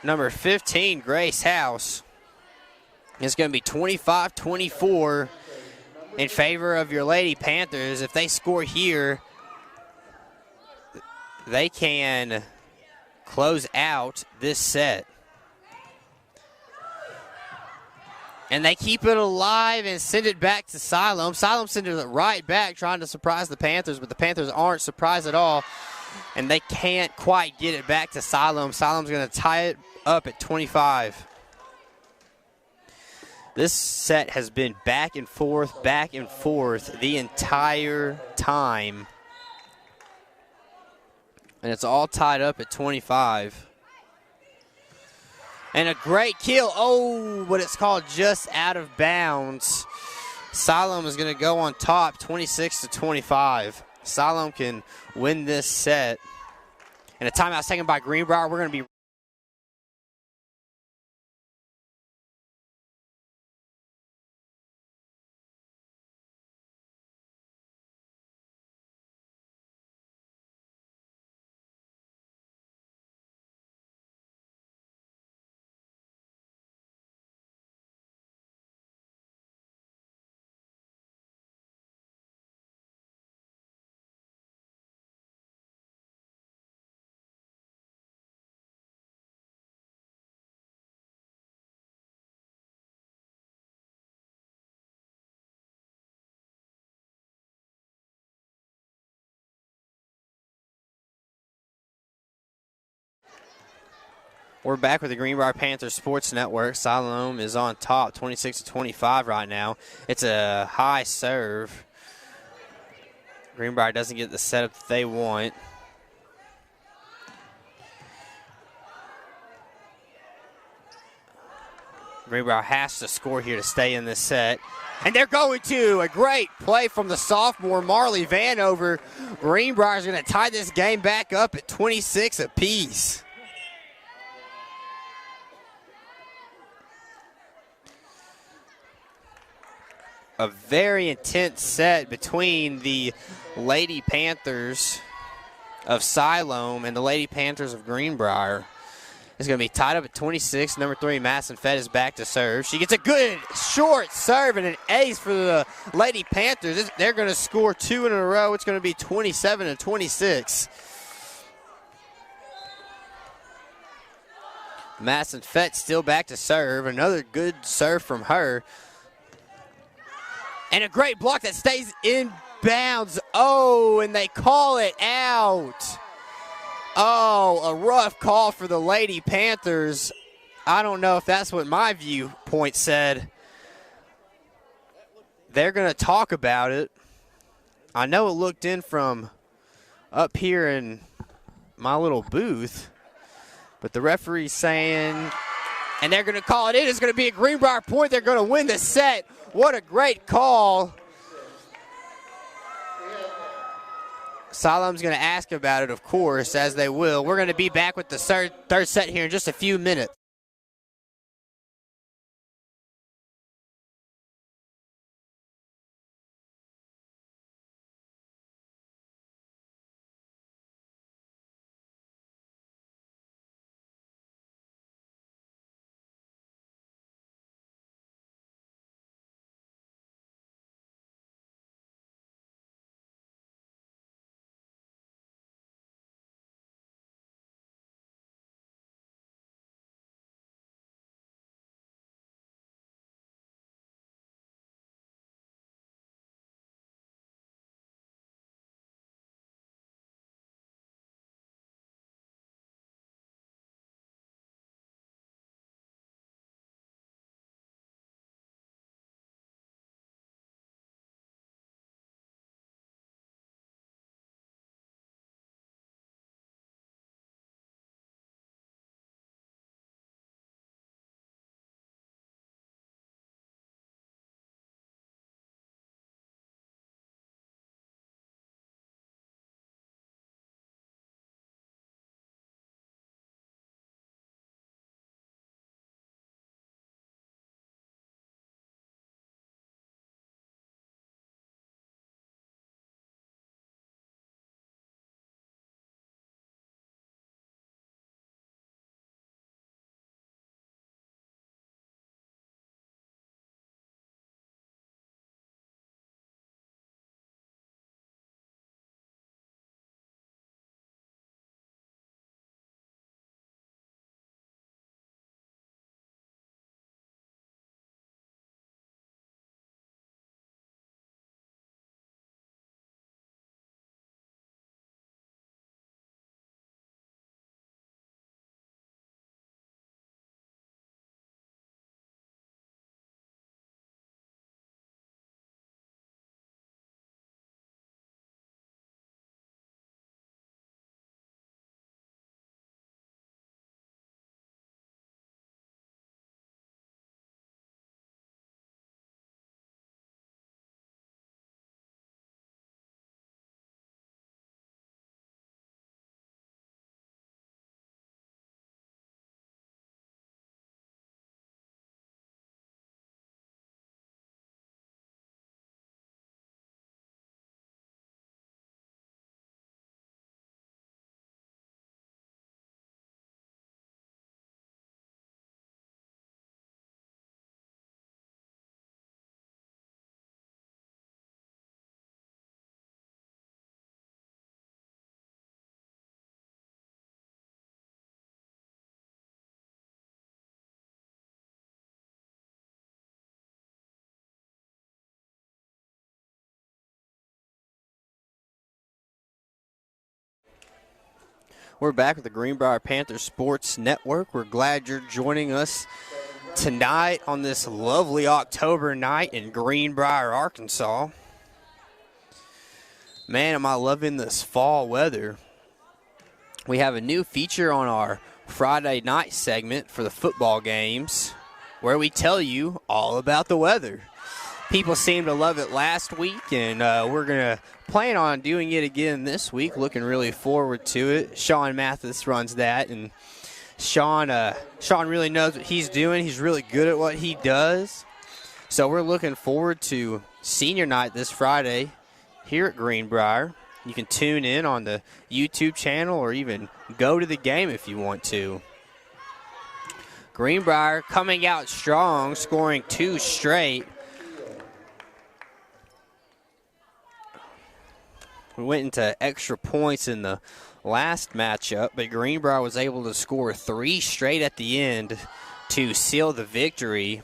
number 15, Grace House. It's going to be 25-24 in favor of your Lady Panthers. If they score here, they can close out this set. And they keep it alive and send it back to SILOAM. SILOAM sends it right back, trying to surprise the Panthers, but the Panthers aren't surprised at all. And they can't quite get it back to SILOAM. SILOAM's going to tie it up at 25. This set has been back and forth the entire time. And it's all tied up at 25. And a great kill. Oh, but it's called just out of bounds. SILOAM is going to go on top, 26-25. SILOAM can win this set. And a timeout taken by Greenbrier. We're going to be We're back with the Greenbrier Panthers Sports Network. SILOAM is on top, 26-25 right now. It's a high serve. Greenbrier doesn't get the setup that they want. Greenbrier has to score here to stay in this set. And they're going to. A great play from the sophomore, Marley Vanover. Greenbrier's going to tie this game back up at 26 apiece. A very intense set between the Lady Panthers of SILOAM and the Lady Panthers of Greenbrier. It's going to be tied up at 26. Number 3, Madison Fett is back to serve. She gets a good short serve and an ace for the Lady Panthers. They're going to score 2 in a row. It's going to be 27-26. Madison Fett still back to serve. Another good serve from her. And a great block that stays in bounds. Oh, and they call it out. Oh, a rough call for the Lady Panthers. I don't know if that's what my viewpoint said. They're going to talk about it. I know it looked in from up here in my little booth, but the referee's saying, and they're going to call it in. It's going to be a Greenbrier point. They're going to win the set. What a great call. SILOAM's going to ask about it, of course, as they will. We're going to be back with the third set here in just a few minutes. We're back with the Greenbrier Panthers Sports Network. We're glad you're joining us tonight on this lovely October night in Greenbrier, Arkansas. Man, am I loving this fall weather. We have a new feature on our Friday night segment for the football games where we tell you all about the weather. People seemed to love it last week, and we're going to plan on doing it again this week. Looking really forward to it. Sean Mathis runs that, and Sean really knows what he's doing. He's really good at what he does. So we're looking forward to senior night this Friday here at Greenbrier. You can tune in on the YouTube channel or even go to the game if you want to. Greenbrier coming out strong, scoring 2 straight. We went into extra points in the last matchup, but Greenbrier was able to score 3 straight at the end to seal the victory,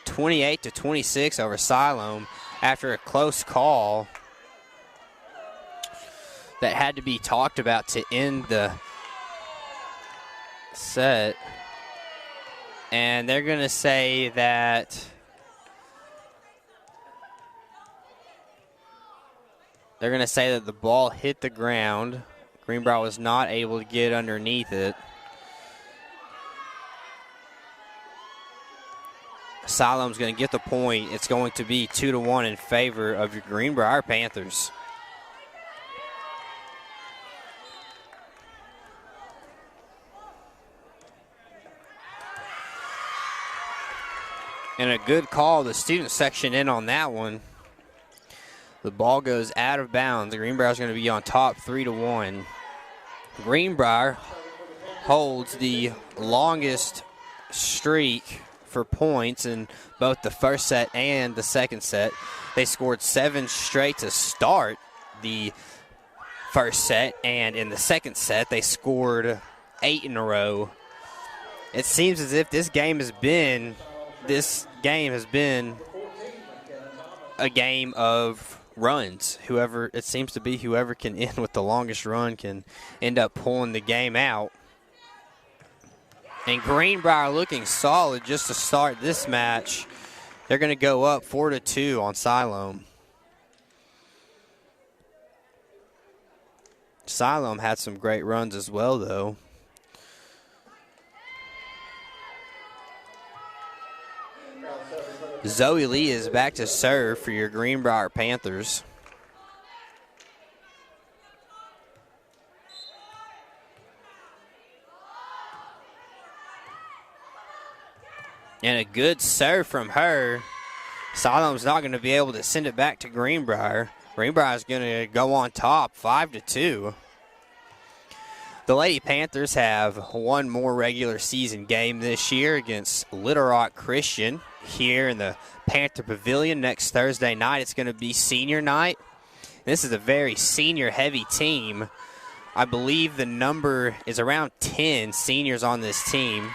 28-26 over SILOAM after a close call that had to be talked about to end the set. And they're going to say that the ball hit the ground. Greenbrier was not able to get underneath it. SILOAM's going to get the point. It's going to be 2-1 in favor of your Greenbrier Panthers. And a good call, the student section in on that one. The ball goes out of bounds. Greenbrier's going to be on top 3-1. Greenbrier holds the longest streak for points in both the first set and the second set. They scored 7 straight to start the first set, and in the second set they scored 8 in a row. It seems as if this game has been a game of runs. It seems to be whoever can end with the longest run can end up pulling the game out. And Greenbrier looking solid just to start this match. They're going to go up 4-2 on SILOAM. SILOAM had some great runs as well, though. Zoe Lee is back to serve for your Greenbrier Panthers. And a good serve from her. SILOAM's not going to be able to send it back to Greenbrier. Greenbrier's going to go on top 5-2. The Lady Panthers have one more regular season game this year against Little Rock Christian here in the Panther Pavilion next Thursday night. It's going to be senior night. This is a very senior-heavy team. I believe the number is around 10 seniors on this team.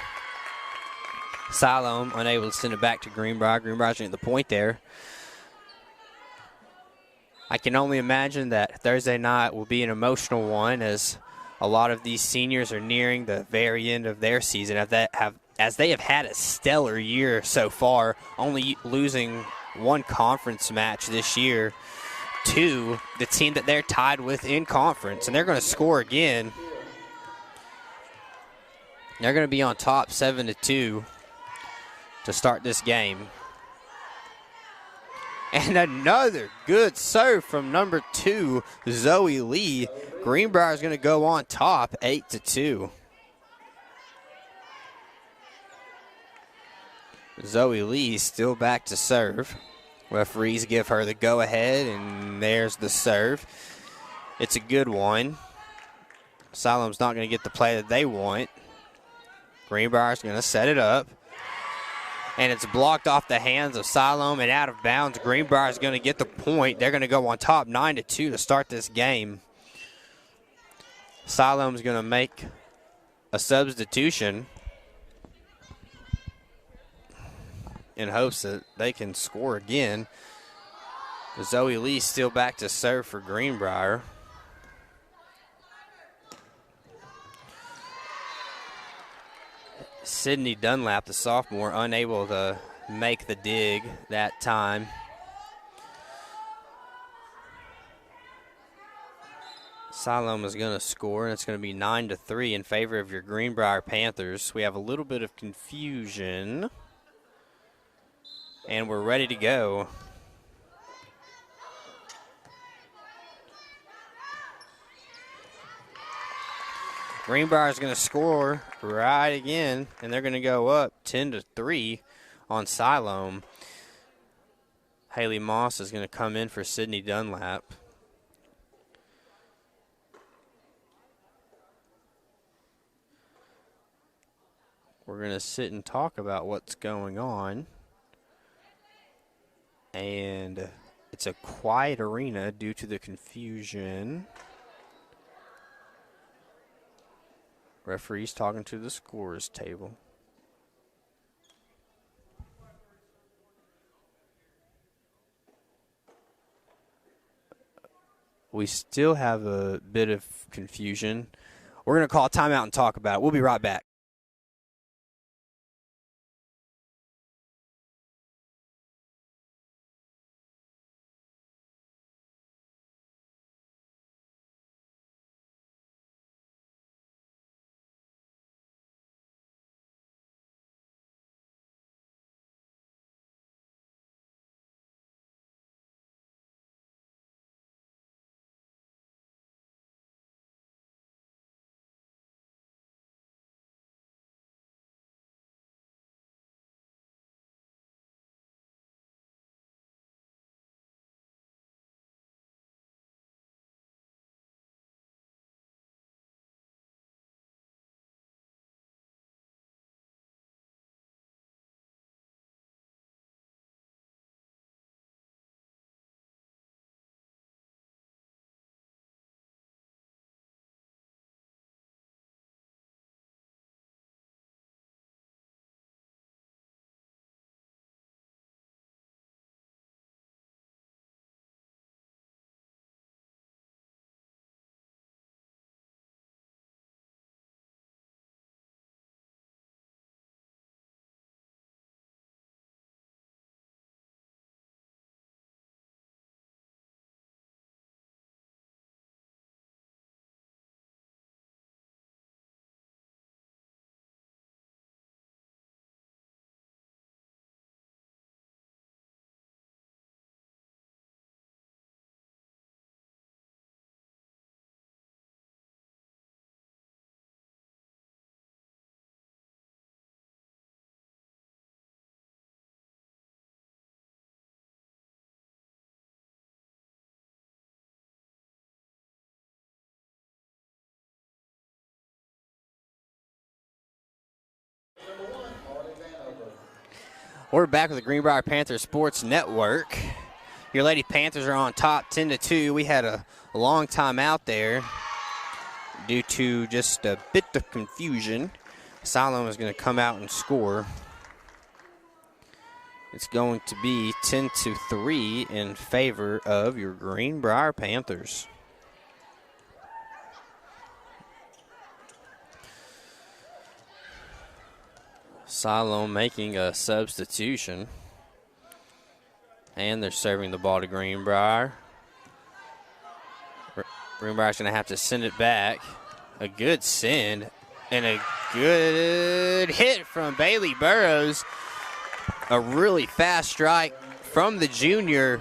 SILOAM unable to send it back to Greenbrier. Greenbrier's getting the point there. I can only imagine that Thursday night will be an emotional one as a lot of these seniors are nearing the very end of their season as they have had a stellar year so far, only losing one conference match this year to the team that they're tied with in conference. And they're going to score again. They're going to be on top 7-2 to start this game. And another good serve from number 2, Zoe Lee. Greenbrier is going to go on top 8-2. Zoe Lee still back to serve. Referees give her the go-ahead, and there's the serve. It's a good one. SILOAM's not going to get the play that they want. Greenbrier's going to set it up. And it's blocked off the hands of SILOAM and out of bounds. Greenbrier is going to get the point. They're going to go on top 9-2 to start this game. SILOAM is going to make a substitution in hopes that they can score again. Zoe Lee still back to serve for Greenbrier. Sydney Dunlap, the sophomore, unable to make the dig that time. SILOAM is going to score, and it's going to be 9-3 in favor of your Greenbrier Panthers. We have a little bit of confusion, and we're ready to go. Greenbrier is going to score right again, and they're going to go up 10-3 on SILOAM. Haley Moss is going to come in for Sydney Dunlap. We're going to sit and talk about what's going on. And it's a quiet arena due to the confusion. Referee's talking to the scorers table. We still have a bit of confusion. We're going to call a timeout and talk about it. We'll be right back. We're back with the Greenbrier Panthers Sports Network. Your Lady Panthers are on top 10-2. We had a long time out there due to just a bit of confusion. SILOAM is going to come out and score. It's going to be 10-3 in favor of your Greenbrier Panthers. SILOAM making a substitution. And they're serving the ball to Greenbrier. Greenbrier's going to have to send it back. A good send and a good hit from Bailey Burrows. A really fast strike from the junior.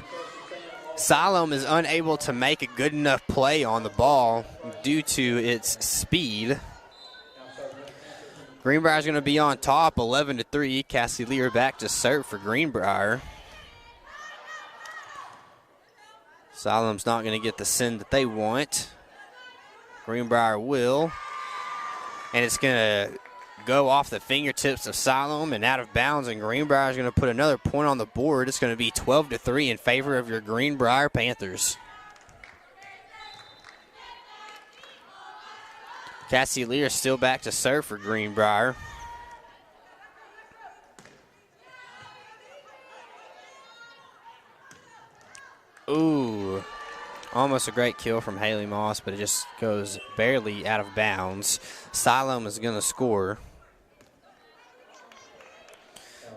SILOAM is unable to make a good enough play on the ball due to its speed. Greenbrier's going to be on top 11-3. Cassie Lear back to serve for Greenbrier. SILOAM's not going to get the send that they want. Greenbrier will. And it's going to go off the fingertips of SILOAM and out of bounds, and Greenbrier's going to put another point on the board. It's going to be 12-3 in favor of your Greenbrier Panthers. Cassie Lear still back to serve for Greenbrier. Ooh, almost a great kill from Haley Moss, but it just goes barely out of bounds. SILOAM is going to score.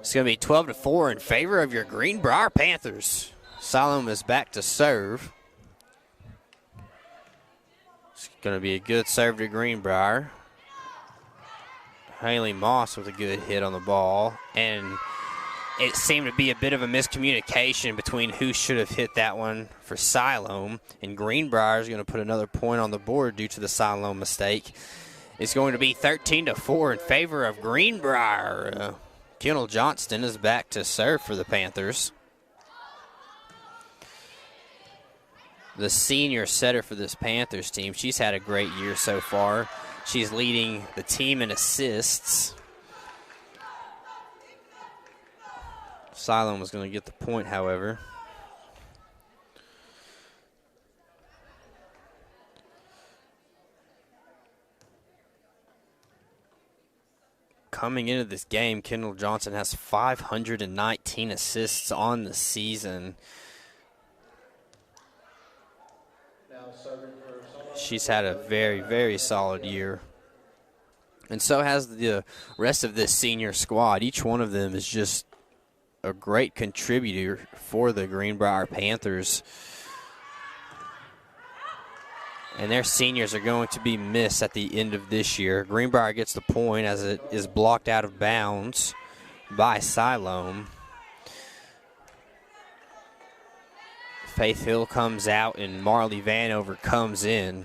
It's going to be 12-4 in favor of your Greenbrier Panthers. SILOAM is back to serve. It's going to be a good serve to Greenbrier. Haley Moss with a good hit on the ball. And it seemed to be a bit of a miscommunication between who should have hit that one for SILOAM. And Greenbrier is going to put another point on the board due to the SILOAM mistake. It's going to be 13-4 in favor of Greenbrier. Kendall Johnston is back to serve for the Panthers. The senior setter for this Panthers team, she's had a great year so far. She's leading the team in assists. SILOAM was going to get the point, however. Coming into this game, Kendall Johnson has 519 assists on the season. She's had a very, very solid year. And so has the rest of this senior squad. Each one of them is just a great contributor for the Greenbrier Panthers. And their seniors are going to be missed at the end of this year. Greenbrier gets the point as it is blocked out of bounds by SILOAM. Faith Hill comes out and Marley Vanover comes in.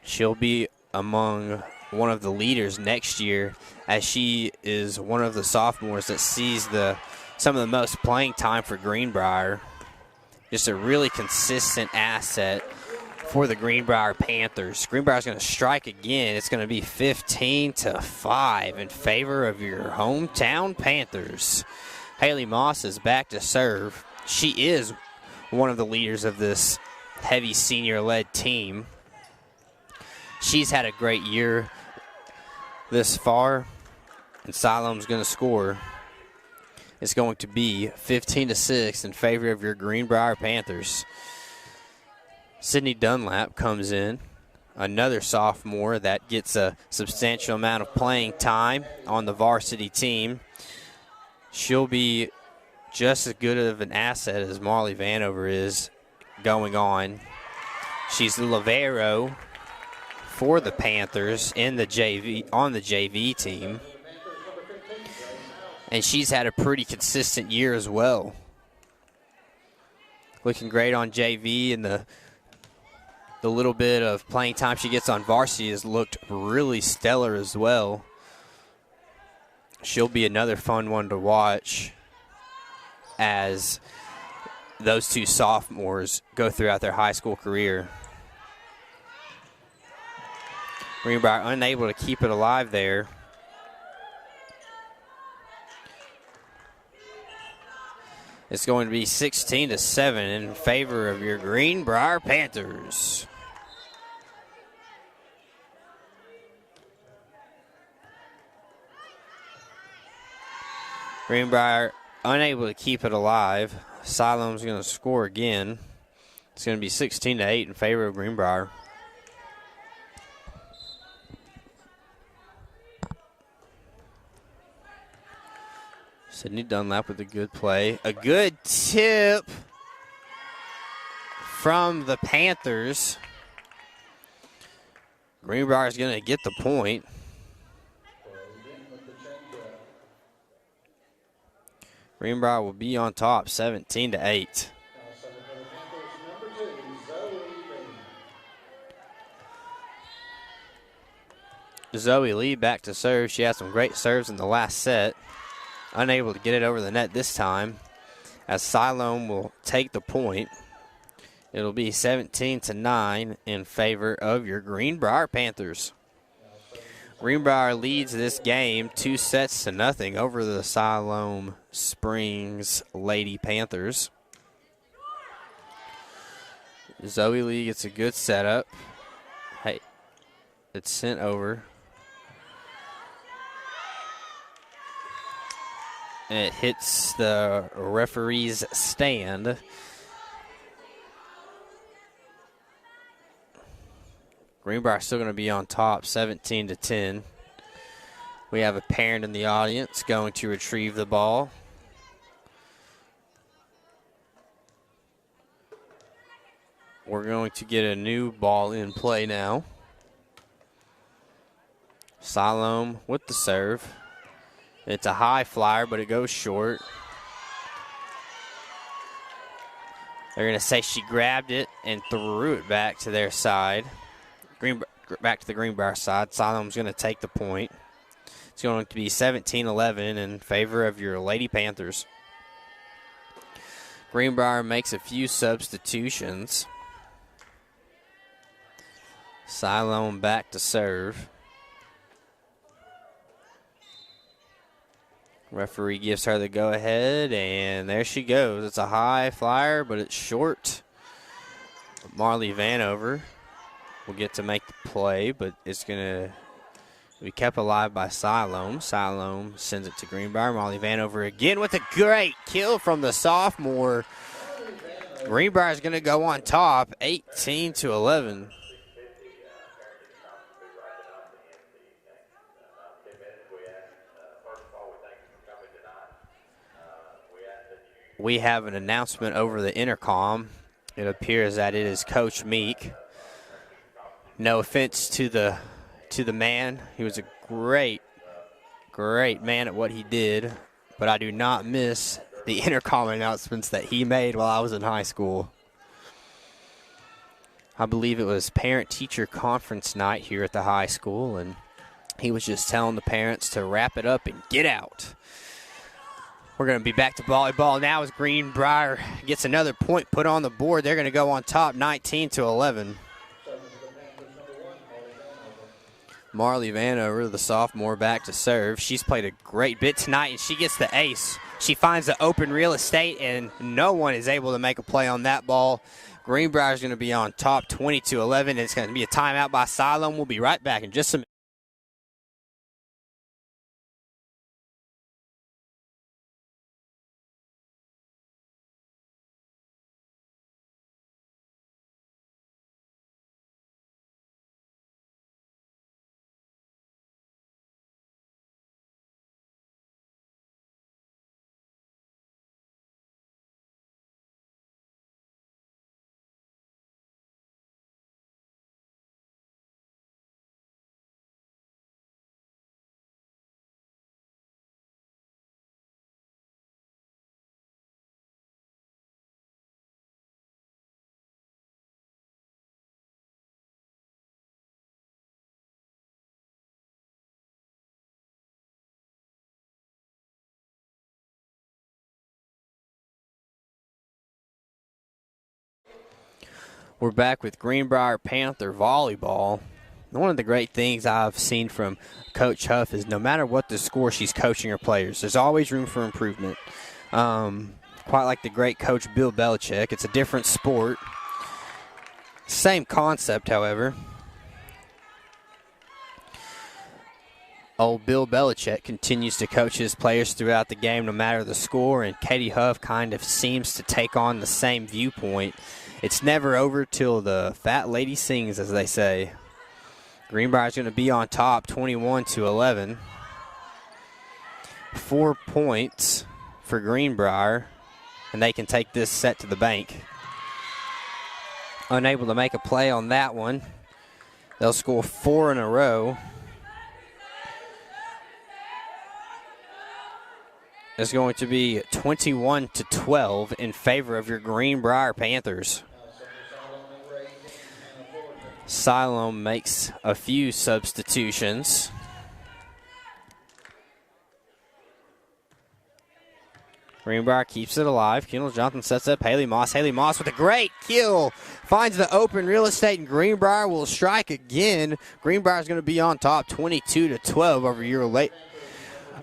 She'll be among one of the leaders next year, as she is one of the sophomores that sees some of the most playing time for Greenbrier. Just a really consistent asset for the Greenbrier Panthers. Greenbrier's going to strike again. It's going to be 15-5 in favor of your hometown Panthers. Haley Moss is back to serve. She is one of the leaders of this heavy senior-led team. She's had a great year this far, and SILOAM's going to score. It's going to be 15-6 in favor of your Greenbrier Panthers. Sydney Dunlap comes in, another sophomore that gets a substantial amount of playing time on the varsity team. She'll be just as good of an asset as Marley Vanover is going on. She's the libero for the Panthers in the JV on the JV team. And she's had a pretty consistent year as well. Looking great on JV, and the little bit of playing time she gets on varsity has looked really stellar as well. She'll be another fun one to watch as those two sophomores go throughout their high school career. Greenbrier unable to keep it alive there. It's going to be 16-7 in favor of your Greenbrier Panthers. Greenbrier unable to keep it alive. SILOAM's going to score again. It's going to be 16-8 in favor of Greenbrier. Sydney Dunlap with a good play. A good tip from the Panthers. Greenbrier is going to get the point. Greenbrier will be on top, 17-8. Zoe Lee back to serve. She had some great serves in the last set. Unable to get it over the net this time, as SILOAM will take the point. It'll be 17-9 in favor of your Greenbrier Panthers. Greenbrier leads this game 2-0 over the SILOAM Springs Lady Panthers. Zoe Lee gets a good setup. Hey, it's sent over. And it hits the referee's stand. Greenbrier still going to be on top, 17-10. We have a parent in the audience going to retrieve the ball. We're going to get a new ball in play now. SILOAM with the serve. It's a high flyer, but it goes short. They're going to say she grabbed it and threw it back to their side. Back to the Greenbrier side. SILOAM's going to take the point. It's going to be 17-11 in favor of your Lady Panthers. Greenbrier makes a few substitutions. SILOAM back to serve. Referee gives her the go-ahead, and there she goes. It's a high flyer, but it's short. Marley Vanover will get to make the play, but it's going to be kept alive by SILOAM. SILOAM sends it to Greenbrier. Marley Vanover again with a great kill from the sophomore. Greenbrier is going to go on top, 18-11. We have an announcement over the intercom. It appears that it is Coach Meek. No offense to the man. He was a great man at what he did, but I do not miss the intercom announcements that he made while I was in high school. I believe it was parent-teacher conference night here at the high school, and he was just telling the parents to wrap it up and get out. We're going to be back to volleyball now as Greenbrier gets another point put on the board. They're going to go on top, 19-11. Marley Vanover, the sophomore, back to serve. She's played a great bit tonight, and she gets the ace. She finds the open real estate, and no one is able to make a play on that ball. Greenbrier is going to be on top, 22-11. And it's going to be a timeout by SILOAM. We'll be right back in just a minute. We're back with Greenbrier Panther volleyball. One of the great things I've seen from Coach Huff is no matter what the score she's coaching her players, there's always room for improvement. Quite like the great coach Bill Belichick. It's a different sport. Same concept, however. Old Bill Belichick continues to coach his players throughout the game no matter the score, and Katie Huff kind of seems to take on the same viewpoint. It's never over till the fat lady sings, as they say. Greenbrier's going to be on top, 21-11. 4 points for Greenbrier, and they can take this set to the bank. Unable to make a play on that one. They'll score 4 in a row. It's going to be 21-12 in favor of your Greenbrier Panthers. SILOAM makes a few substitutions. Greenbrier keeps it alive. Kendall Johnson sets up Haley Moss. Haley Moss with a great kill. Finds the open real estate, and Greenbrier will strike again. Greenbrier's going to be on top, 22-12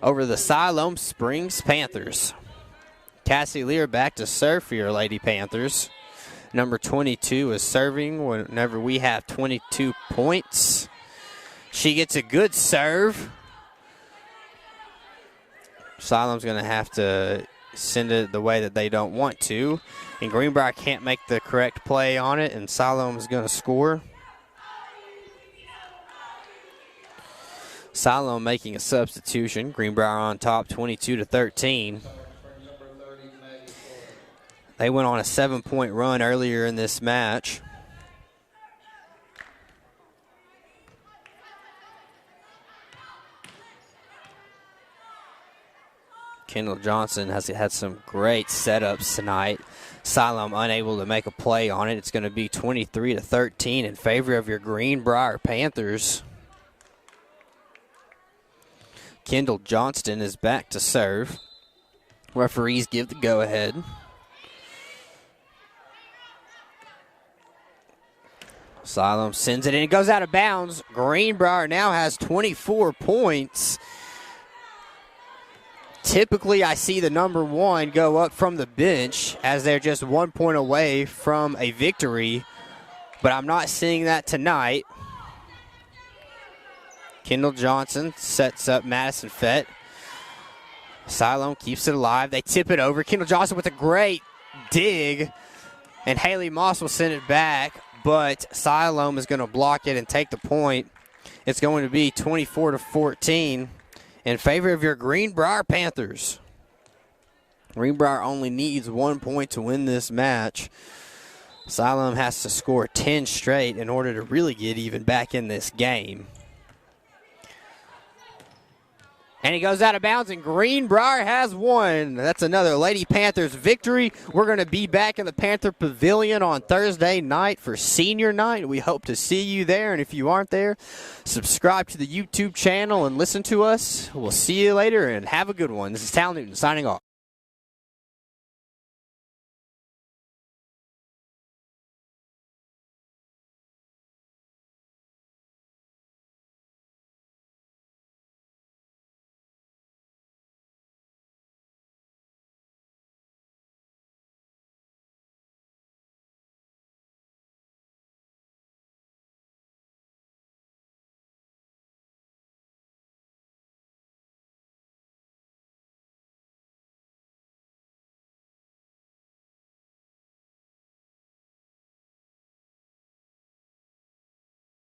over the SILOAM Springs Panthers. Cassie Lear back to serve for your Lady Panthers. Number 22 is serving whenever we have 22 points. She gets a good serve. SILOAM's going to have to send it the way that they don't want to. And Greenbrier can't make the correct play on it, and SILOAM is going to score. SILOAM making a substitution. Greenbrier on top 22-13. They went on a 7-point run earlier in this match. Kendall Johnson has had some great setups tonight. SILOAM unable to make a play on it. It's going to be 23-13 in favor of your Greenbrier Panthers. Kendall Johnston is back to serve. Referees give the go-ahead. SILOAM sends it in. It goes out of bounds. Greenbrier now has 24 points. Typically, I see the number 1 go up from the bench as they're just 1 point away from a victory, but I'm not seeing that tonight. Kendall Johnson sets up Madison Fett. SILOAM keeps it alive. They tip it over. Kendall Johnson with a great dig, and Haley Moss will send it back, but SILOAM is going to block it and take the point. It's going to be 24-14. In favor of your Greenbrier Panthers. Greenbrier only needs 1 point to win this match. SILOAM has to score 10 straight in order to really get even back in this game. And he goes out of bounds, and Greenbrier has won. That's another Lady Panthers victory. We're going to be back in the Panther Pavilion on Thursday night for senior night. We hope to see you there, and if you aren't there, subscribe to the YouTube channel and listen to us. We'll see you later, and have a good one. This is Tal Newton signing off.